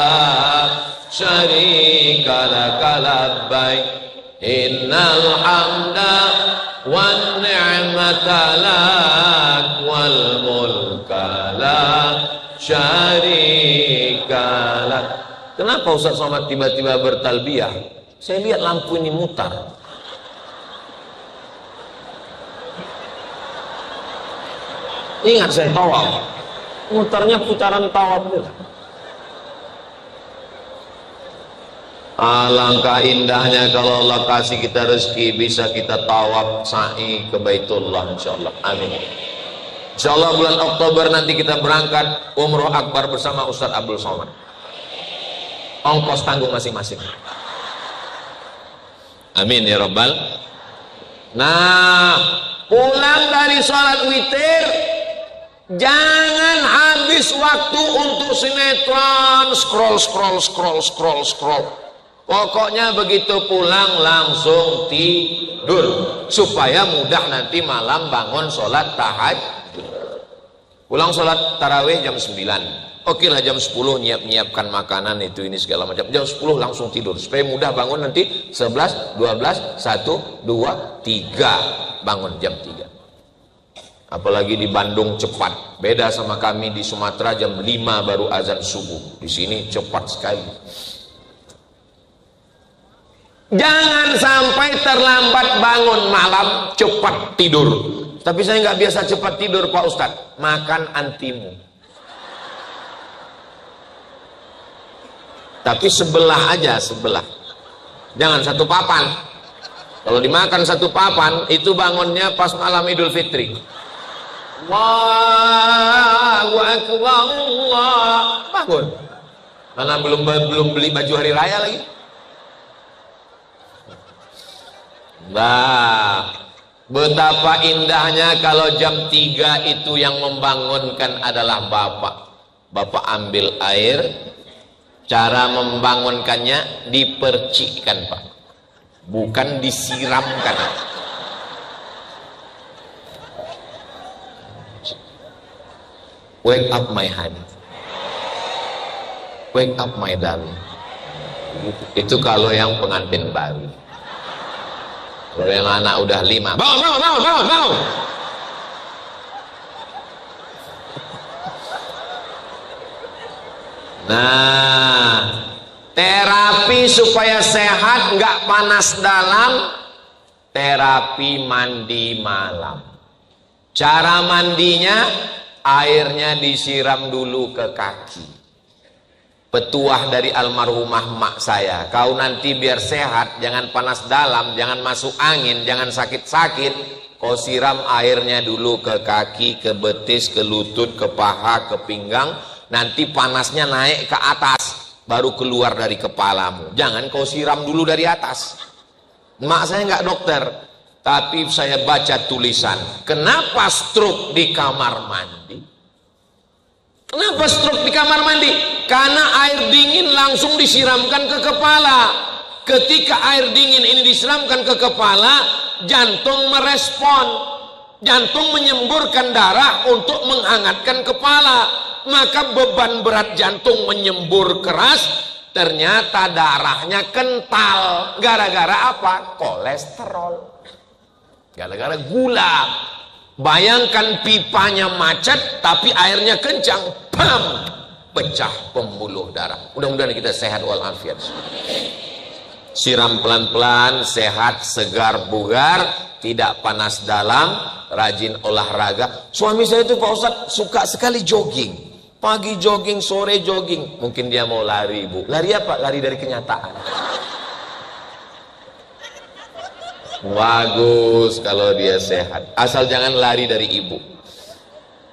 [SPEAKER 1] syarika laka labbaik, innal hamda wan ni'mata lak wal mulka lak syarikalah. Kenapa Ustaz Somad tiba-tiba bertalbiyah? Saya lihat lampu ini mutar. Ingat saya tawaf. Mutarnya putaran tawaf juga. Alangkah indahnya kalau Allah kasih kita rezeki bisa kita tawaf sa'i ke Baitullah insyaallah. Amin. Insyaallah bulan Oktober nanti kita berangkat umroh akbar bersama Ustadz Abdul Somad. Ongkos tanggung masing-masing. Amin ya Rabbal. Nah, pulang dari sholat witir, jangan habis waktu untuk sinetron, scroll. Pokoknya begitu pulang langsung tidur supaya mudah nanti malam bangun sholat tahajud. Pulang sholat tarawih jam 9. Oke lah jam 10 nyiapkan makanan itu ini segala macam. Jam 10 langsung tidur supaya mudah bangun nanti 11, 12, 1, 2, 3. Bangun jam 3. Apalagi di Bandung cepat. Beda sama kami di Sumatera jam 5 baru azan subuh. Di sini cepat sekali. Jangan sampai terlambat bangun malam, cepat tidur. Tapi saya nggak biasa cepat tidur Pak Ustadz. Makan antimu. Tapi sebelah aja, sebelah. Jangan satu papan. Kalau dimakan satu papan, itu bangunnya pas malam Idul Fitri. Allahu Akbar, Allah. Bangun. Karena belum beli baju hari raya lagi. Nah, betapa indahnya kalau jam 3 itu yang membangunkan adalah bapak. Bapak ambil air, cara membangunkannya dipercikkan, Pak. Bukan disiramkan. Wake up my honey. Wake up my darling. Itu kalau yang pengantin baru. Kalau yang anak udah 5, bangun. Nah, terapi supaya sehat, nggak panas dalam, terapi mandi malam. Cara mandinya, airnya disiram dulu ke kaki. Petuah dari almarhumah mak saya, kau nanti biar sehat, jangan panas dalam, jangan masuk angin, jangan sakit-sakit, kau siram airnya dulu ke kaki, ke betis, ke lutut, ke paha, ke pinggang, nanti panasnya naik ke atas, baru keluar dari kepalamu. Jangan kau siram dulu dari atas. Mak saya nggak dokter, tapi saya baca tulisan, kenapa stroke di kamar mandi? Kenapa stroke di kamar mandi? Karena air dingin langsung disiramkan ke kepala. Ketika air dingin ini disiramkan ke kepala, jantung merespon. Jantung menyemburkan darah untuk menghangatkan kepala. Maka beban berat jantung menyembur keras, ternyata darahnya kental. Gara-gara apa? Kolesterol. Gara-gara gula. Bayangkan pipanya macet tapi airnya kencang, pam, pecah pembuluh darah. Mudah-mudahan kita sehat walafiat. Siram pelan-pelan, sehat, segar, bugar, tidak panas dalam, rajin olahraga. Suami saya itu Pak Ustadz suka sekali jogging. Pagi jogging, sore jogging. Mungkin dia mau lari, Bu. Lari apa? Lari dari kenyataan. Bagus kalau dia sehat, asal jangan lari dari ibu.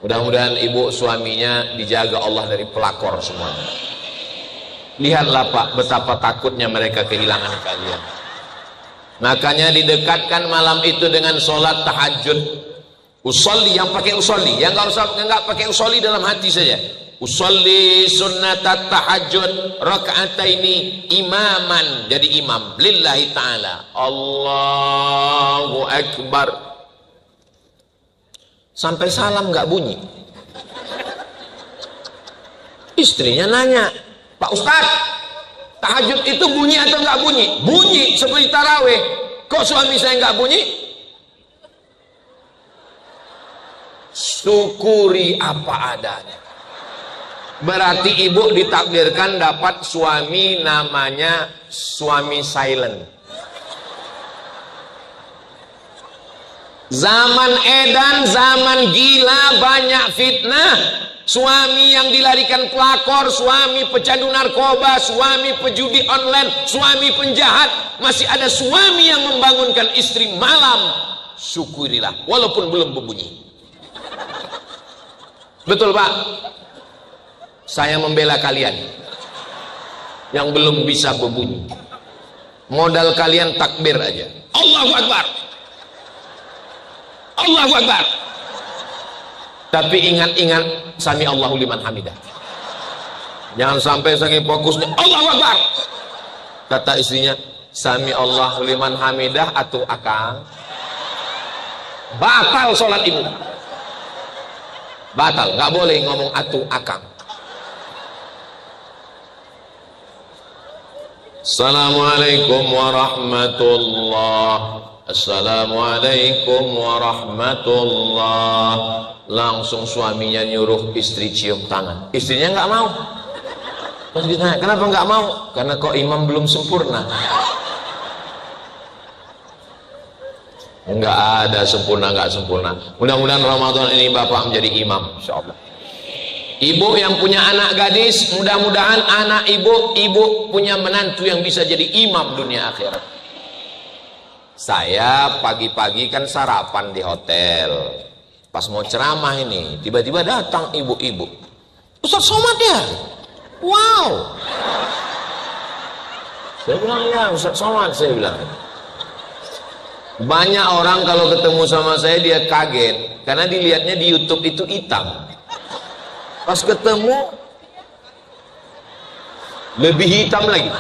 [SPEAKER 1] Mudah-mudahan ibu suaminya dijaga Allah dari pelakor semuanya. Lihatlah Pak, betapa takutnya mereka kehilangan kalian. Makanya didekatkan malam itu dengan sholat tahajud. Usolli, yang pakai usolli, yang nggak pakai usolli dalam hati saja. Usolli sunnatat tahajud raka'ataini imaman, jadi imam lillahi ta'ala. Allahu Akbar. Sampai salam nggak bunyi. Istrinya nanya, Pak Ustadz, tahajud itu bunyi atau nggak bunyi? Bunyi seperti taraweh. Kok suami saya nggak bunyi? Syukuri apa adanya. Berarti ibu ditakdirkan dapat suami namanya suami silent. Zaman edan, zaman gila, banyak fitnah. Suami yang dilarikan pelakor, suami pecandu narkoba, suami pejudi online, suami penjahat. Masih ada suami yang membangunkan istri malam. Syukurilah, walaupun belum berbunyi. Betul Pak? Saya membela kalian yang belum bisa berbunyi. Modal kalian takbir aja. Allahu Akbar. Allahu Akbar. Tapi ingat-ingat sami Allahu liman hamidah. Jangan sampai saking fokusnya Allahu Akbar. Kata istrinya, sami Allahu liman hamidah atau akang. Batal sholat ibu. Batal, nggak boleh ngomong atu akang. Assalamualaikum warahmatullahi. Assalamualaikum warahmatullahi. Langsung suaminya nyuruh istri cium tangan. Istrinya nggak mau. Terus ditanya, kenapa nggak mau? Karena kok imam belum sempurna. Nggak ada sempurna nggak sempurna. Mudah-mudahan Ramadan ini Bapak menjadi imam, insyaallah. Ibu yang punya anak gadis, mudah-mudahan anak ibu punya menantu yang bisa jadi imam dunia akhirat. Saya pagi-pagi kan sarapan di hotel. Pas mau ceramah ini, tiba-tiba datang ibu-ibu. Ustaz Somad ya? Wow. Saya bilang, ya Ustaz Somad, saya bilang. Banyak orang kalau ketemu sama saya dia kaget karena dilihatnya di YouTube itu hitam. Pas ketemu lebih hitam lagi.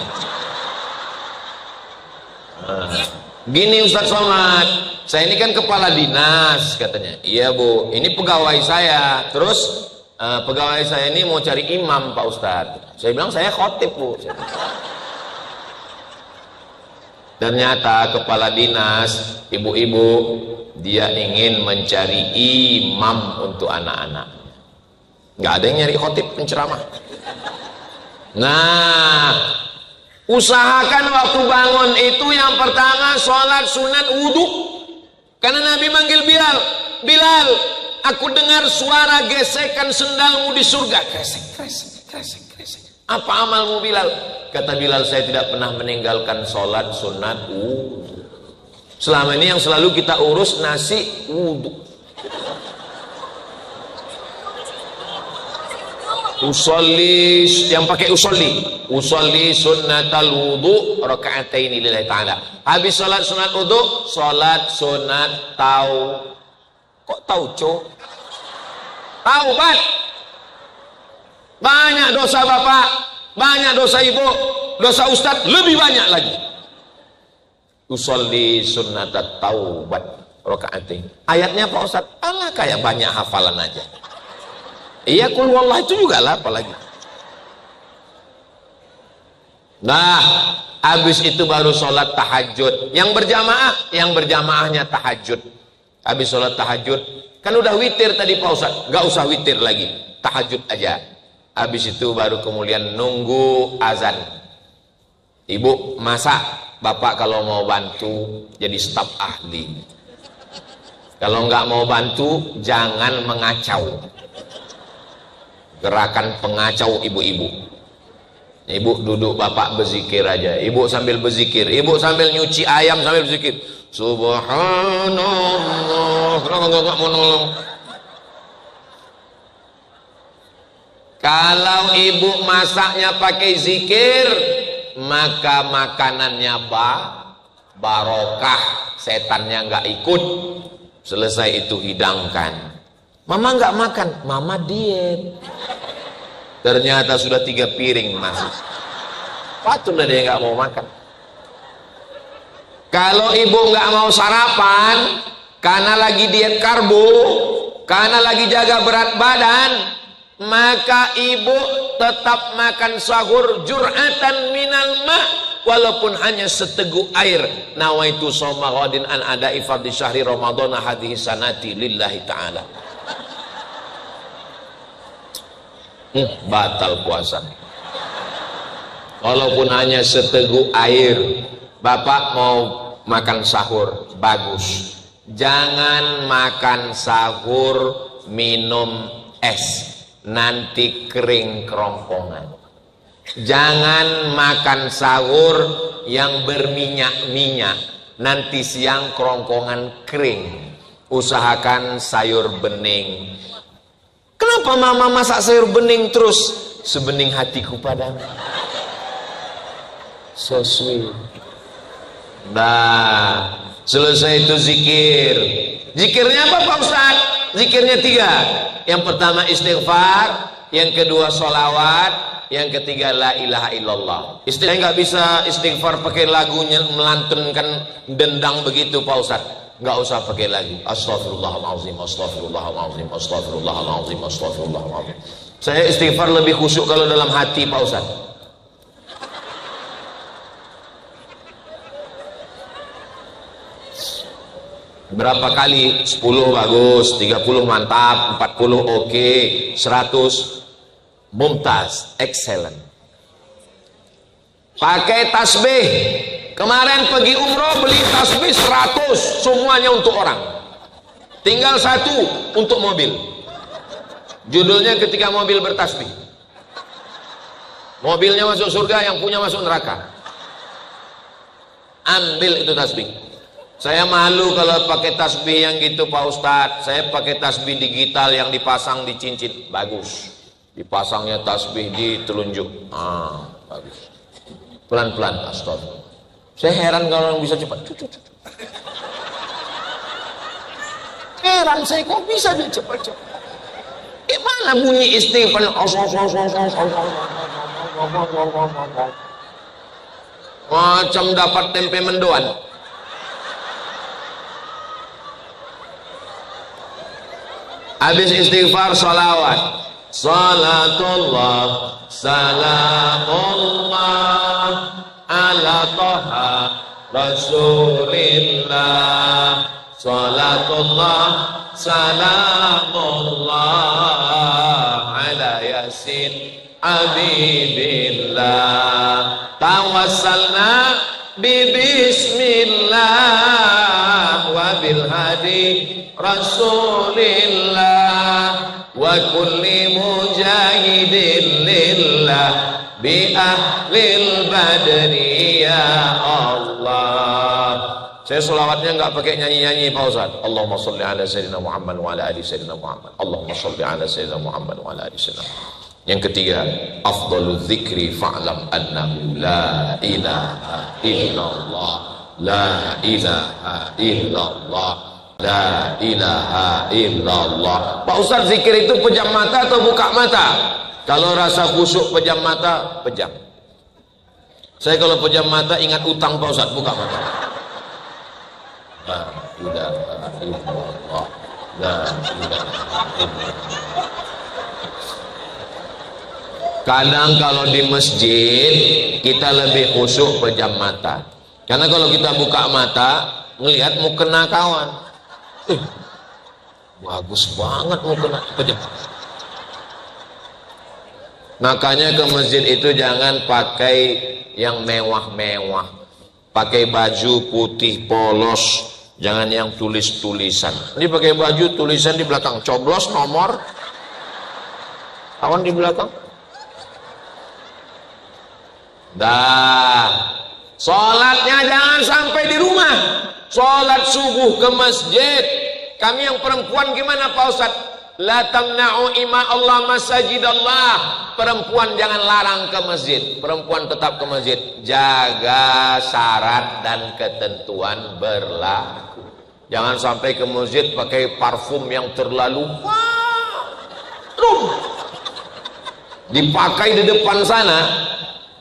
[SPEAKER 1] Gini Ustaz Somad, saya ini kan kepala dinas katanya. Iya Bu, ini pegawai saya. Terus pegawai saya ini mau cari imam Pak Ustadz. Saya bilang saya khotib Bu. Ternyata kepala dinas, ibu-ibu, dia ingin mencari imam untuk anak-anak. Nggak ada yang nyari khotib penceramah. Nah, usahakan waktu bangun itu yang pertama sholat sunat wudhu. Karena Nabi manggil Bilal, Bilal, aku dengar suara gesekan sendalmu di surga. Kresek, kresek, kresek, kresek. Apa amalmu Bilal? Kata Bilal, saya tidak pernah meninggalkan sholat sunat wudhu. Selama ini yang selalu kita urus nasi wudhu. Usolli, yang pakai usolli sunnatal wudu raka'ataini lillahi ta'ala. Habis salat sunat wudu, salat sunat kok tauco? Taubat. Banyak dosa bapak, banyak dosa ibu, dosa ustaz lebih banyak lagi. Usolli sunnatat taubat raka'ataini. Ayatnya Pak Ustaz, alah kayak banyak hafalan aja. Iya, kul wallah itu juga lah apalagi. Nah, habis itu baru sholat tahajud. Yang berjamaahnya tahajud. Habis sholat tahajud, kan udah witir tadi Pak Ustaz, nggak usah witir lagi, tahajud aja. Habis itu baru kemudian nunggu azan. Ibu masak, bapak kalau mau bantu jadi staf ahli. Kalau nggak mau bantu, jangan mengacau. Gerakan pengacau ibu-ibu. Ibu duduk, bapak berzikir aja. Ibu sambil berzikir, ibu sambil nyuci ayam sambil berzikir. Subhanallah. Nggak mau nolong. Kalau ibu masaknya pakai zikir, maka makanannya barokah, setannya nggak ikut. Selesai itu hidangkan. Mama nggak makan, mama diet. Ternyata sudah 3 piring masih. Patutlah dia nggak mau makan. Kalau ibu nggak mau sarapan, karena lagi diet karbo, karena lagi jaga berat badan, maka ibu tetap makan sahur jur'atan minal ma', walaupun hanya seteguk air. Nawaitu shauma ghadin an ada'i fardhi syahri ramadhan hadhihi sanati lillahi ta'ala. Batal puasa. Walaupun hanya seteguk air. Bapak mau makan sahur, bagus. Jangan makan sahur minum es, nanti kering kerongkongan. Jangan makan sahur yang berminyak-minyak, nanti siang kerongkongan kering. Usahakan sayur bening. Kenapa mama masak sayur bening terus? Sebening hatiku padamu. So sweet. Nah, selesai itu zikir. Zikirnya apa Pak Ustaz? Zikirnya 3. Yang pertama istighfar, yang kedua sholawat, yang ketiga la ilaha illallah. Istilah nggak bisa istighfar pakai lagunya melantunkan dendang begitu Pak Ustaz. Nggak usah pakai lagu. Astaghfirullahaladzim, astaghfirullahaladzim, astaghfirullahaladzim, astaghfirullahaladzim. Saya istighfar lebih khusyuk kalau dalam hati Pak Ustaz. Berapa kali? 10 bagus, 30 mantap, 40 oke, 100 mumtaz, excellent. Pakai tasbih. Kemarin pergi umroh beli tasbih 100, semuanya untuk orang. Tinggal 1 untuk mobil. Judulnya ketika mobil bertasbih. Mobilnya masuk surga, yang punya masuk neraka. Ambil itu tasbih. Saya malu kalau pakai tasbih yang gitu Pak Ustadz. Saya pakai tasbih digital yang dipasang di cincin. Bagus. Dipasangnya tasbih di telunjuk. Bagus. Pelan-pelan. Astagfirullah. Saya heran kalau bisa cepat. Heran saya kok bisa dia cepat-cepat. Mana bunyi istighfar? Macam dapat tempe mendoan. Habis istighfar salawat. Salatullah salamullah ala toha rasulillah. Salatullah salamullah ala yasin habibillah. Tawassalna bismillah wa bil hadi rasulillah wa kulli mujahidin lillah bi ahlil badri ya Allah. Saya selawatnya nggak pakai nyanyi-nyanyi Pak Ustaz. Allahumma sholli ala sayyidina Muhammad wa ala ali sayyidina Muhammad. Allahumma sholli ala sayyidina Muhammad wa ala ali sayyidina Muhammad. Yang ketiga, afdalu dzikri fa'lam annahu la ilaha illallah, la ilaha illallah, la ilaha illallah. Pak Ustaz, zikir itu pejam mata atau buka mata? Kalau rasa khusyuk pejam mata, pejam. Saya kalau pejam mata ingat utang Pak Ustaz, buka mata. La ilaha illallah, la ilaha illallah. Kadang kalau di masjid kita lebih khusyuk pejam mata. Karena kalau kita buka mata ngelihat mau kena kawan. Bagus banget mau kena pejam. Makanya ke masjid itu jangan pakai yang mewah-mewah. Pakai baju putih polos, jangan yang tulis-tulisan. Ini pakai baju tulisan di belakang, coblos nomor. Kawan di belakang. Dah, sholatnya jangan sampai di rumah. Sholat subuh ke masjid. Kami yang perempuan gimana Pak Ustaz? La tamna'u ima Allah masajid Allah. Perempuan jangan larang ke masjid. Perempuan tetap ke masjid. Jaga syarat dan ketentuan berlaku. Jangan sampai ke masjid pakai parfum yang terlalu dipakai di depan sana.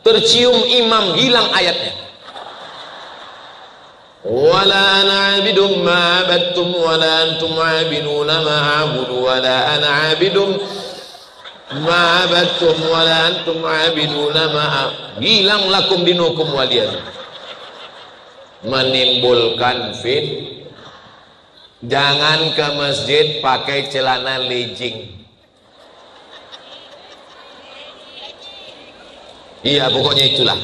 [SPEAKER 1] Tercium imam, hilang ayatnya. Wala ana abidum ma abattum wala antum abiduna ma a'budu wala ana abidum ma abattum wala antum abiduna ma hilang lakum dinukum waliyah. Menimbulkan jangan ke masjid pakai celana legging. Iya, pokoknya itulah.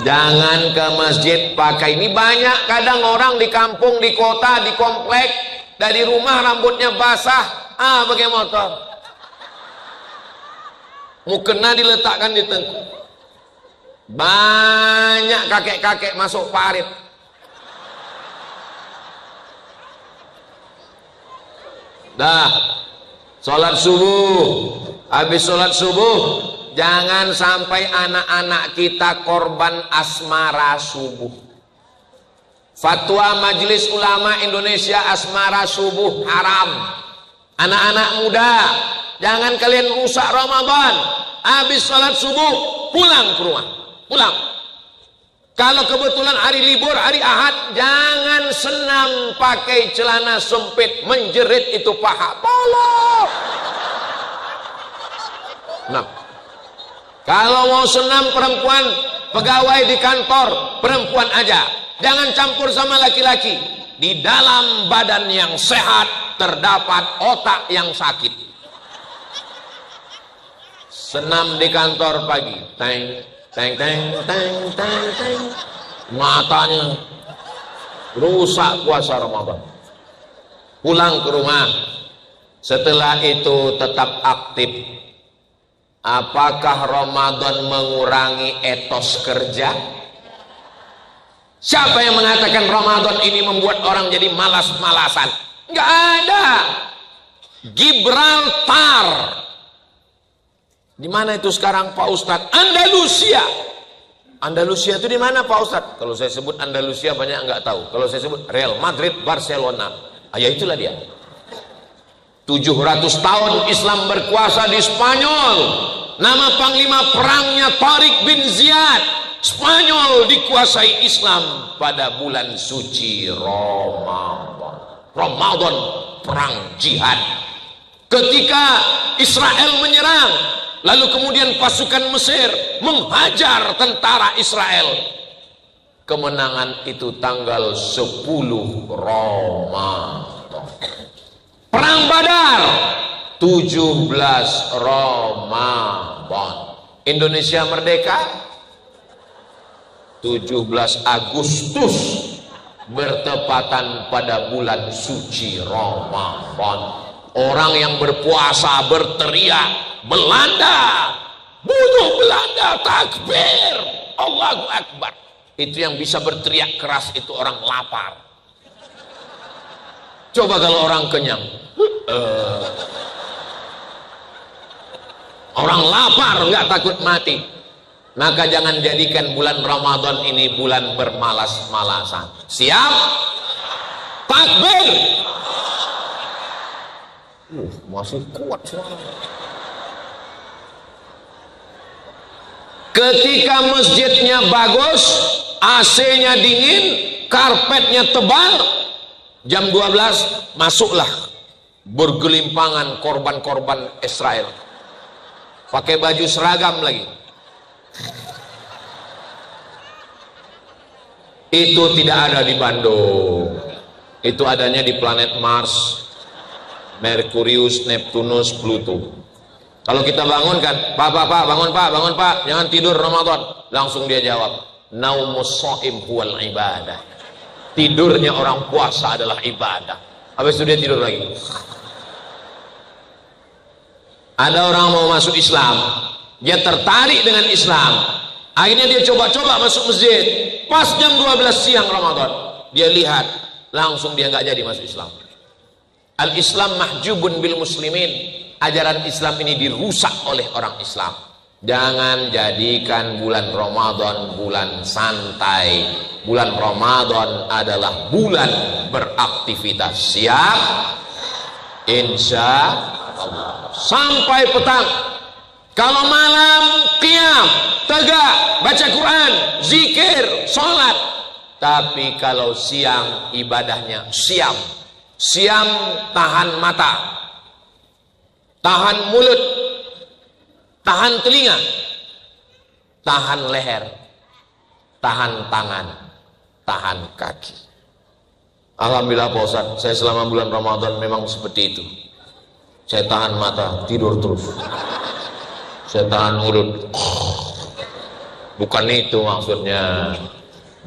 [SPEAKER 1] Jangan ke masjid pakai ini. Banyak kadang orang di kampung, di kota, di komplek, dari rumah rambutnya basah, pakai motor. Mukena diletakkan di tengkuk. Banyak kakek-kakek masuk parit. Dah, sholat subuh. Habis sholat subuh, jangan sampai anak-anak kita korban asmara subuh. Fatwa Majelis Ulama Indonesia, asmara subuh haram. Anak-anak muda, jangan kalian rusak Ramadan. Habis sholat subuh, pulang ke rumah. Pulang. Kalau kebetulan hari libur, hari Ahad, jangan senam pakai celana sempit, menjerit itu paha. Tolong. Nah, kalau mau senam perempuan, pegawai di kantor, perempuan aja. Jangan campur sama laki-laki. Di dalam badan yang sehat terdapat otak yang sakit. Senam di kantor pagi, teng, teng, teng, teng, teng, teng. Matanya rusak puasa Ramadan. Pulang ke rumah. Setelah itu tetap aktif. Apakah Ramadan mengurangi etos kerja? Siapa yang mengatakan Ramadan ini membuat orang jadi malas-malasan? Nggak ada. Gibraltar. Di mana itu sekarang Pak Ustadz? Andalusia. Andalusia itu di mana Pak Ustadz? Kalau saya sebut Andalusia banyak nggak tahu. Kalau saya sebut Real Madrid, Barcelona, ya itulah dia. 700 tahun Islam berkuasa di Spanyol. Nama panglima perangnya Tariq bin Ziyad. Spanyol dikuasai Islam pada bulan suci Ramadan. Ramadan, perang jihad. Ketika Israel menyerang, lalu kemudian pasukan Mesir menghajar tentara Israel. Kemenangan itu tanggal 10 Ramadan. Perang Badar 17 Ramadan. Indonesia merdeka 17 Agustus, bertepatan pada bulan suci Ramadan. Orang yang berpuasa berteriak, Belanda, bunuh Belanda, takbir, Allahu Akbar. Itu yang bisa berteriak keras itu orang lapar. Coba kalau orang kenyang, orang lapar nggak takut mati. Maka jangan jadikan bulan Ramadan ini bulan bermalas-malasan. Siap? Takbir. Masih kuat suara. Ketika masjidnya bagus, AC-nya dingin, karpetnya tebal, jam 12 masuklah bergelimpangan korban-korban Israel. Pakai baju seragam lagi. Itu tidak ada di Bandung. Itu adanya di planet Mars, Merkurius, Neptunus, Pluto. Kalau kita bangunkan, Pak, bangun Pak, jangan tidur Ramadan. Langsung dia jawab, naumus shaim huwal ibadah. Tidurnya orang puasa adalah ibadah. Habis itu dia tidur lagi. Ada orang mau masuk Islam, dia tertarik dengan Islam. Akhirnya dia coba-coba masuk masjid. Pas jam 12 siang Ramadan, dia lihat, langsung dia nggak jadi masuk Islam. Al-Islam mahjubun bil muslimin. Ajaran Islam ini dirusak oleh orang Islam. Jangan jadikan bulan Ramadan bulan santai. Bulan Ramadan adalah bulan beraktivitas. Siap? Insya Allah. Sampai petang. Kalau malam qiyam, tegak, baca Quran, zikir, sholat. Tapi kalau siang ibadahnya siam. Siam tahan mata, tahan mulut, tahan telinga, tahan leher, tahan tangan, tahan kaki. Alhamdulillah Pak Ustaz, saya selama bulan Ramadan memang seperti itu. Saya tahan mata, tidur terus. Saya tahan mulut. Bukan itu maksudnya.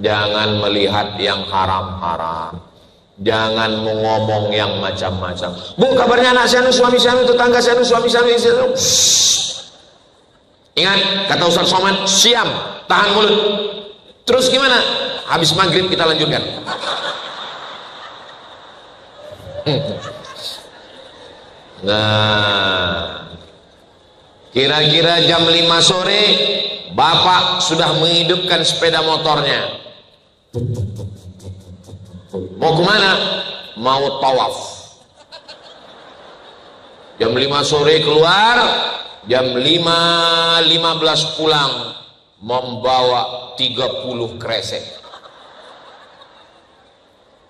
[SPEAKER 1] Jangan melihat yang haram-haram. Jangan mengomong yang macam-macam. Bu, kabarnya anak saya suami saya, tetangga saya suami saya. Ingat kata Ustaz Somad, siam, tahan mulut. Terus gimana? Habis maghrib kita lanjutkan. Nah, kira-kira jam 5 sore bapak sudah menghidupkan sepeda motornya. Mau kemana? Mau tawaf. Jam 5 sore keluar, jam 5.15 pulang, membawa 30 kresek.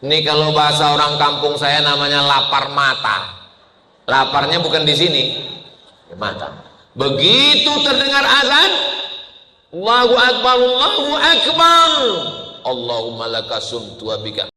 [SPEAKER 1] Ini kalau bahasa orang kampung saya namanya lapar mata. Laparnya bukan di sini, di mata. Begitu terdengar azan, Allahu Akbar, Allahu Akbar, Allahumma lakasumtu wa bika